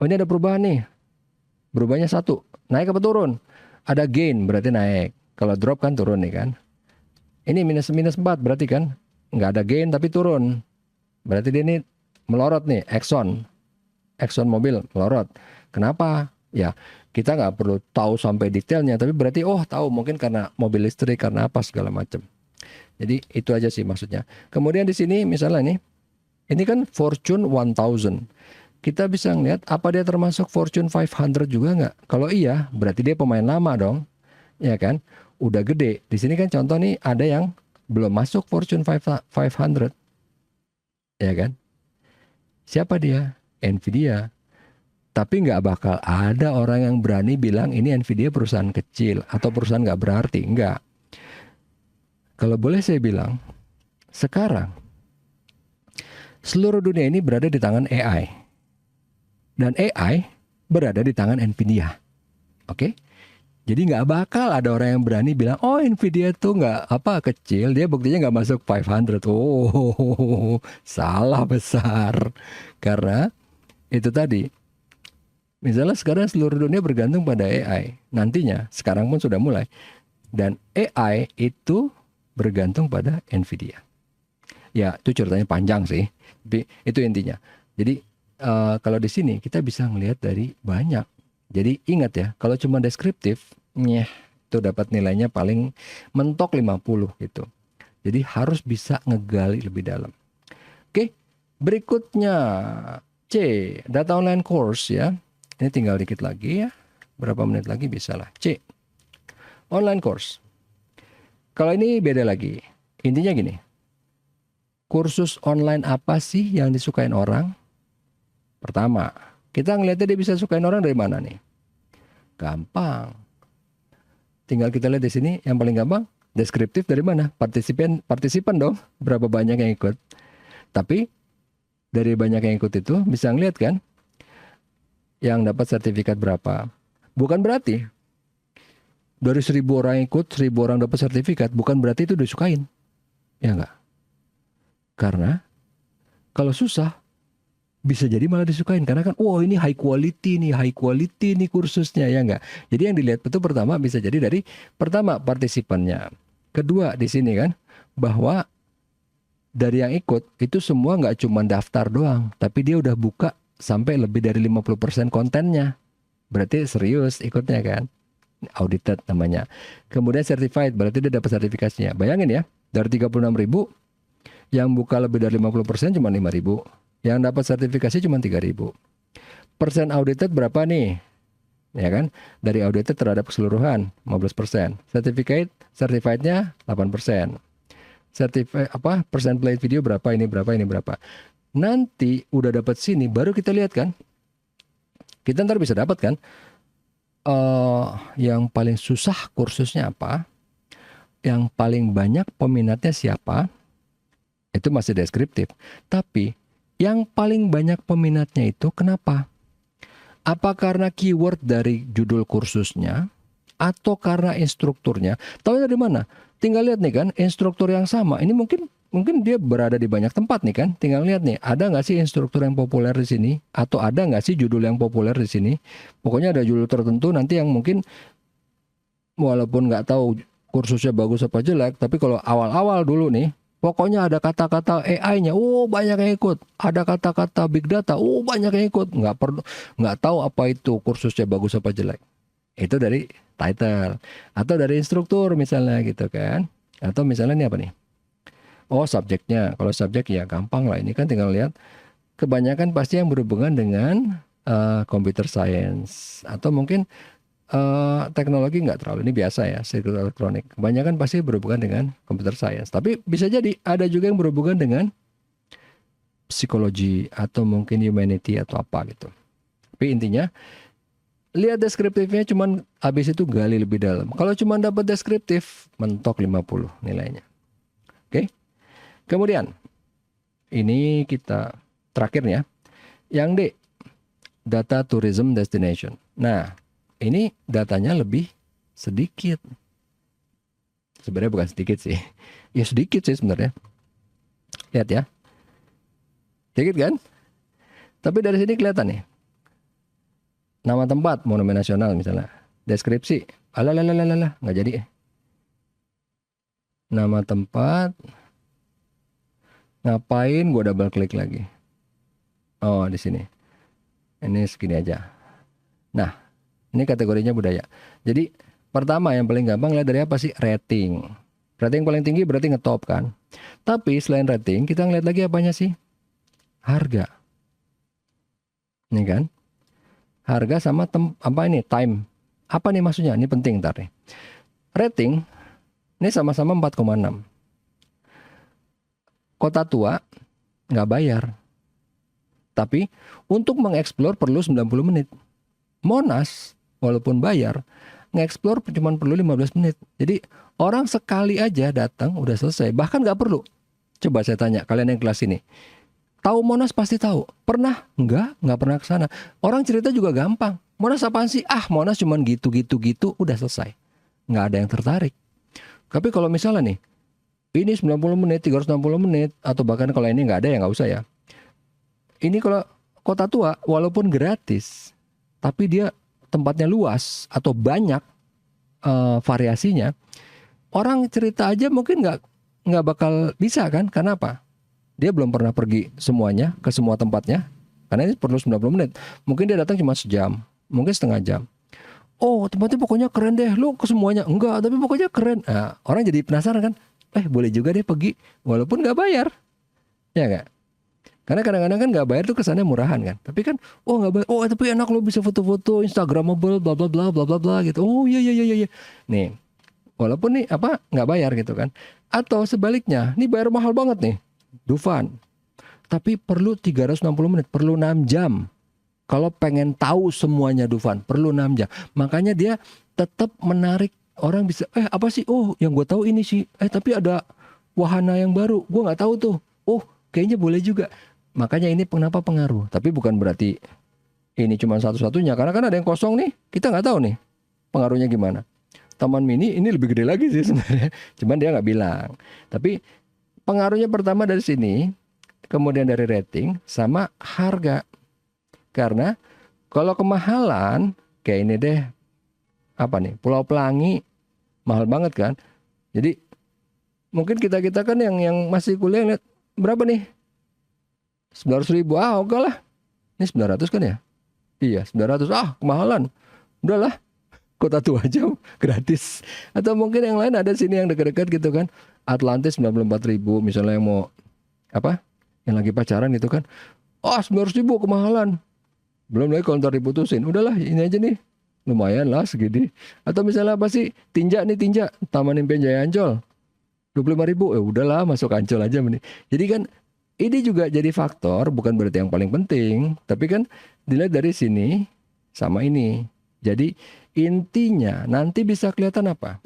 Oh ini ada perubahan nih. Berubahnya 1. Naik apa turun? Ada gain berarti naik. Kalau drop kan turun nih kan. Ini minus 4 berarti kan nggak ada gain tapi turun. Berarti dia ini melorot nih, Exxon Mobil melorot. Kenapa? Ya kita nggak perlu tahu sampai detailnya, tapi berarti tahu mungkin karena mobil listrik, karena apa segala macam. Jadi itu aja sih maksudnya. Kemudian di sini misalnya nih, ini kan Fortune 1000. Kita bisa ngeliat apa dia termasuk Fortune 500 juga nggak? Kalau iya, berarti dia pemain lama dong, ya kan? Udah gede. Di sini kan contoh nih ada yang belum masuk Fortune 500, ya kan? Siapa dia? Nvidia. Tapi nggak bakal ada orang yang berani bilang ini Nvidia perusahaan kecil atau perusahaan nggak berarti. Nggak. Kalau boleh saya bilang, sekarang seluruh dunia ini berada di tangan AI. Dan AI berada di tangan Nvidia. Oke? Jadi nggak bakal ada orang yang berani bilang, oh Nvidia tuh nggak kecil, dia buktinya nggak masuk 500. Salah besar. Karena itu tadi, misalnya sekarang seluruh dunia bergantung pada AI. Nantinya, sekarang pun sudah mulai. Dan AI itu bergantung pada Nvidia. Ya, itu ceritanya panjang sih. Tapi itu intinya. Jadi kalau di sini kita bisa ngelihat dari banyak. Jadi ingat ya, kalau cuma deskriptif, itu dapat nilainya paling mentok 50 gitu. Jadi harus bisa ngegali lebih dalam. Oke, berikutnya C, data online course ya. Ini tinggal dikit lagi ya. Berapa menit lagi bisa lah. C, online course. Kalau ini beda lagi. Intinya gini. Kursus online apa sih yang disukain orang? Pertama, kita ngeliatnya dia bisa sukain orang dari mana nih? Gampang. Tinggal kita lihat di sini yang paling gampang, deskriptif dari mana? Partisipan dong. Berapa banyak yang ikut? Tapi dari banyak yang ikut itu bisa ngeliat kan? Yang dapat sertifikat berapa? Bukan berarti dari 1000 orang ikut, 1000 orang dapat sertifikat, bukan berarti itu disukain. Ya enggak? Karena kalau susah, bisa jadi malah disukain. Karena kan, ini high quality nih kursusnya, ya enggak? Jadi yang dilihat itu pertama bisa jadi dari, pertama partisipannya. Kedua di sini kan, bahwa dari yang ikut, itu semua nggak cuma daftar doang, tapi dia udah buka sampai lebih dari 50% kontennya. Berarti serius ikutnya kan? Audited namanya. Kemudian certified, berarti dia dapat sertifikasinya. Bayangin ya, dari 36.000 yang buka lebih dari 50% cuma 5.000. Yang dapat sertifikasi cuma 3.000. Persen audited berapa nih? Ya kan? Dari audited terhadap keseluruhan 15%. Certified-nya 8%. Persen play video berapa, ini berapa. Nanti udah dapat sini baru kita lihat kan. Kita ntar bisa dapat kan yang paling susah kursusnya apa, yang paling banyak peminatnya siapa, itu masih deskriptif. Tapi yang paling banyak peminatnya itu kenapa? Apa karena keyword dari judul kursusnya, atau karena instrukturnya? Tahu dari mana? Tinggal lihat nih kan, instruktur yang sama. Ini mungkin dia berada di banyak tempat nih kan. Tinggal lihat nih, ada nggak sih instruktur yang populer di sini? Atau ada nggak sih judul yang populer di sini? Pokoknya ada judul tertentu nanti yang mungkin walaupun nggak tahu kursusnya bagus apa jelek, tapi kalau awal-awal dulu nih, pokoknya ada kata-kata AI-nya, banyak yang ikut. Ada kata-kata big data, banyak yang ikut. Nggak tahu apa itu kursusnya bagus apa jelek. Itu dari title atau dari instruktur misalnya gitu kan. Atau misalnya ini apa nih? Subjeknya. Kalau subjek ya gampang lah. Ini kan tinggal lihat. Kebanyakan pasti yang berhubungan dengan computer science atau mungkin teknologi nggak terlalu. Ini biasa ya, sirkuit elektronik. Kebanyakan pasti berhubungan dengan computer science. Tapi bisa jadi ada juga yang berhubungan dengan psikologi atau mungkin humanity atau apa gitu. Tapi intinya lihat deskriptifnya, cuman habis itu gali lebih dalam. Kalau cuma dapat deskriptif, mentok 50 nilainya. Oke. Kemudian ini kita terakhir ya. Yang D, data tourism destination. Nah, ini datanya lebih sedikit. Sebenarnya bukan sedikit sih. Ya sedikit sih sebenarnya. Lihat ya. Sedikit kan? Tapi dari sini kelihatan nih. Nama tempat, monumen nasional misalnya. Deskripsi, nggak jadi. Nama tempat, Ngapain gue double klik lagi? Oh, di sini. Ini segini aja. Nah, ini kategorinya budaya. Jadi pertama yang paling gampang lihat dari apa sih? Rating. Rating paling tinggi berarti ngetop kan. Tapi selain rating, kita ngeliat lagi apanya sih? Harga. Ini kan? Harga sama apa ini? Time. Apa nih maksudnya? Ini penting ntar nih. Rating ini sama-sama 4,6. Kota Tua nggak bayar. Tapi untuk mengeksplor perlu 90 menit. Monas walaupun bayar, ngeksplor cuma perlu 15 menit. Jadi orang sekali aja datang udah selesai. Bahkan nggak perlu. Coba saya tanya kalian yang kelas ini. Tahu Monas pasti tahu. Pernah? Nggak pernah ke sana. Orang cerita juga gampang. Monas apaan sih? Ah, Monas cuman gitu, udah selesai. Nggak ada yang tertarik. Tapi kalau misalnya nih, ini 90 menit, 360 menit, atau bahkan kalau ini nggak ada ya nggak usah ya. Ini kalau Kota Tua, walaupun gratis, tapi dia tempatnya luas atau banyak variasinya, orang cerita aja mungkin nggak bakal bisa kan? Karena apa? Dia belum pernah pergi semuanya ke semua tempatnya, karena ini perlu 90 menit. Mungkin dia datang cuma sejam, mungkin setengah jam. Oh, tempatnya pokoknya keren deh, lu ke semuanya. Enggak, tapi pokoknya keren. Nah, orang jadi penasaran kan? Boleh juga deh pergi, walaupun nggak bayar. Ya nggak? Karena kadang-kadang kan nggak bayar tuh kesannya murahan kan. Tapi kan, oh nggak bayar, oh tapi enak lo bisa foto-foto, Instagramable, bla bla bla bla bla bla gitu. Oh iya iya iya iya. Nih, walaupun nih apa nggak bayar gitu kan. Atau sebaliknya, nih bayar mahal banget nih, Dufan. Tapi perlu 360 menit, perlu 6 jam. Kalau pengen tahu semuanya Dufan, perlu 6 jam. Makanya dia tetap menarik orang bisa, apa sih? Oh yang gue tahu ini sih. Tapi ada wahana yang baru, gue nggak tahu tuh. Oh kayaknya boleh juga. Makanya ini kenapa pengaruh. Tapi bukan berarti ini cuma satu-satunya. Karena kan ada yang kosong nih. Kita nggak tahu nih pengaruhnya gimana. Taman Mini ini lebih gede lagi sih sebenarnya. Cuman dia nggak bilang. Tapi pengaruhnya pertama dari sini. Kemudian dari rating sama harga. Karena kalau kemahalan kayak ini deh. Apa nih? Pulau Pelangi. Mahal banget kan. Jadi mungkin kita kan yang masih kuliah lihat berapa nih? 900.000, oke lah. Ini 900 kan ya? Iya 900, kemahalan. Udahlah, Kota Tua aja gratis. Atau mungkin yang lain ada sini yang dekat-dekat gitu kan. Atlantis 94.000 misalnya yang mau apa? Yang lagi pacaran gitu kan. 900.000 kemahalan. Belum lagi kalau ntar diputusin. Udahlah ini aja nih. Lumayan lah segini. Atau misalnya apa sih? Tinja, Taman Impian Jaya Ancol. 25.000, udahlah masuk Ancol aja nih. Jadi kan ini juga jadi faktor, bukan berarti yang paling penting, tapi kan dilihat dari sini sama ini. Jadi intinya nanti bisa kelihatan apa?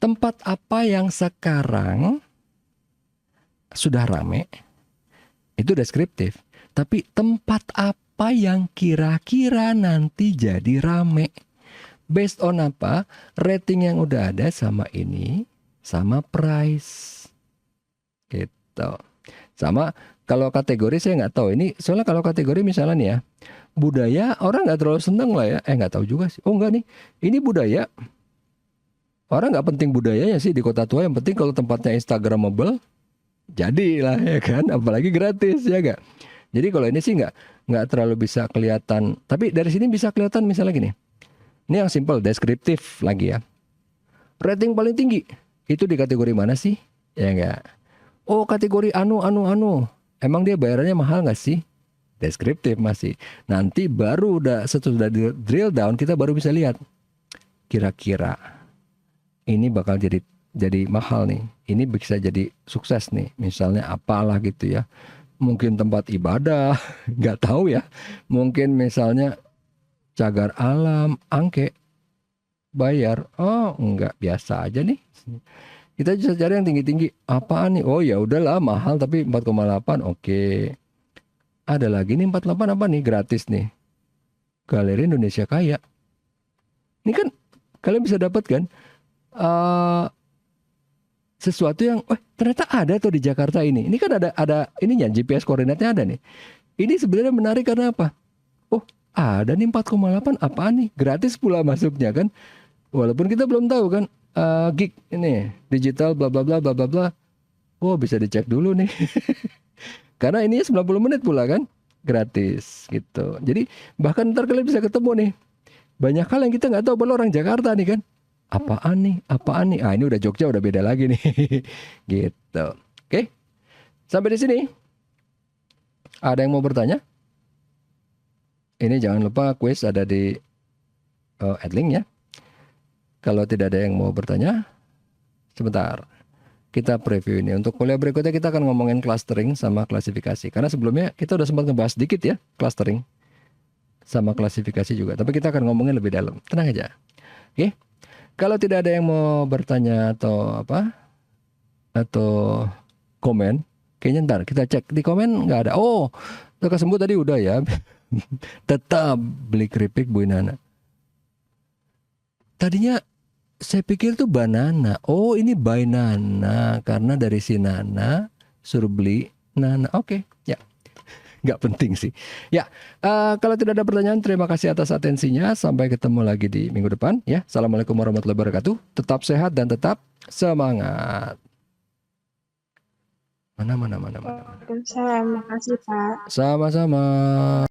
Tempat apa yang sekarang sudah rame, itu deskriptif. Tapi tempat apa yang kira-kira nanti jadi rame? Based on apa? Rating yang udah ada sama ini, sama price. Gitu. Sama kalau kategori saya nggak tahu ini, soalnya kalau kategori misalnya nih ya, budaya orang nggak terlalu seneng lah ya, nggak tahu juga sih. Oh enggak nih, ini budaya orang nggak penting budayanya sih di Kota Tua, yang penting kalau tempatnya Instagramable jadilah ya kan, apalagi gratis ya nggak. Jadi kalau ini sih nggak terlalu bisa kelihatan, tapi dari sini bisa kelihatan misalnya gini, ini yang simple deskriptif lagi ya. Rating paling tinggi itu di kategori mana sih? Ya nggak. Oh kategori anu. Emang dia bayarannya mahal gak sih? Deskriptif masih. Nanti baru setelah drill down kita baru bisa lihat. Kira-kira ini bakal jadi mahal nih. Ini bisa jadi sukses nih. Misalnya apalah gitu ya. Mungkin tempat ibadah. Gak tahu ya. Mungkin misalnya cagar alam, angke. Bayar. Oh enggak, biasa aja nih. Kita bisa cari yang tinggi-tinggi. Apaan nih? Oh ya udahlah mahal tapi 4,8. Oke. Ada lagi nih 48 apa nih? Gratis nih. Galeri Indonesia Kaya. Ini kan kalian bisa dapat kan sesuatu yang ternyata ada tuh di Jakarta ini. Ini kan ada ininya, GPS koordinatnya ada nih. Ini sebenarnya menarik karena apa? Oh, ada nih 4,8, apaan nih? Gratis pula masuknya kan. Walaupun kita belum tahu kan. Gig ini digital bla bla bla bla bla bla. Oh, bisa dicek dulu nih. Karena ini 90 menit pula kan, gratis gitu. Jadi bahkan ntar kalian bisa ketemu nih. Banyak hal yang kita nggak tahu, padahal orang Jakarta nih kan. Apaan nih? Apaan nih? Ah, ini udah Jogja udah beda lagi nih. Gitu. Oke. Sampai di sini. Ada yang mau bertanya? Ini jangan lupa quiz ada di Adlink ya. Kalau tidak ada yang mau bertanya, sebentar. Kita preview ini. Untuk kuliah berikutnya kita akan ngomongin clustering sama klasifikasi. Karena sebelumnya kita udah sempat ngebahas dikit ya, clustering sama klasifikasi juga. Tapi kita akan ngomongin lebih dalam. Tenang aja. Oke. Kalau tidak ada yang mau bertanya atau apa, atau komen, kayaknya ntar kita cek di komen nggak ada. Oh, Kakak Sembuh tadi udah ya. Tetap beli keripik Bu Nana. Tadinya saya pikir tuh banana. Oh, ini by Nana karena dari si Nana suruh beli Nana. Oke, ya. Nggak penting sih. Ya, kalau tidak ada pertanyaan, terima kasih atas atensinya. Sampai ketemu lagi di minggu depan. Ya, assalamualaikum warahmatullahi wabarakatuh. Tetap sehat dan tetap semangat. Mana. Waalaikumsalam, makasih Pak. Sama-sama.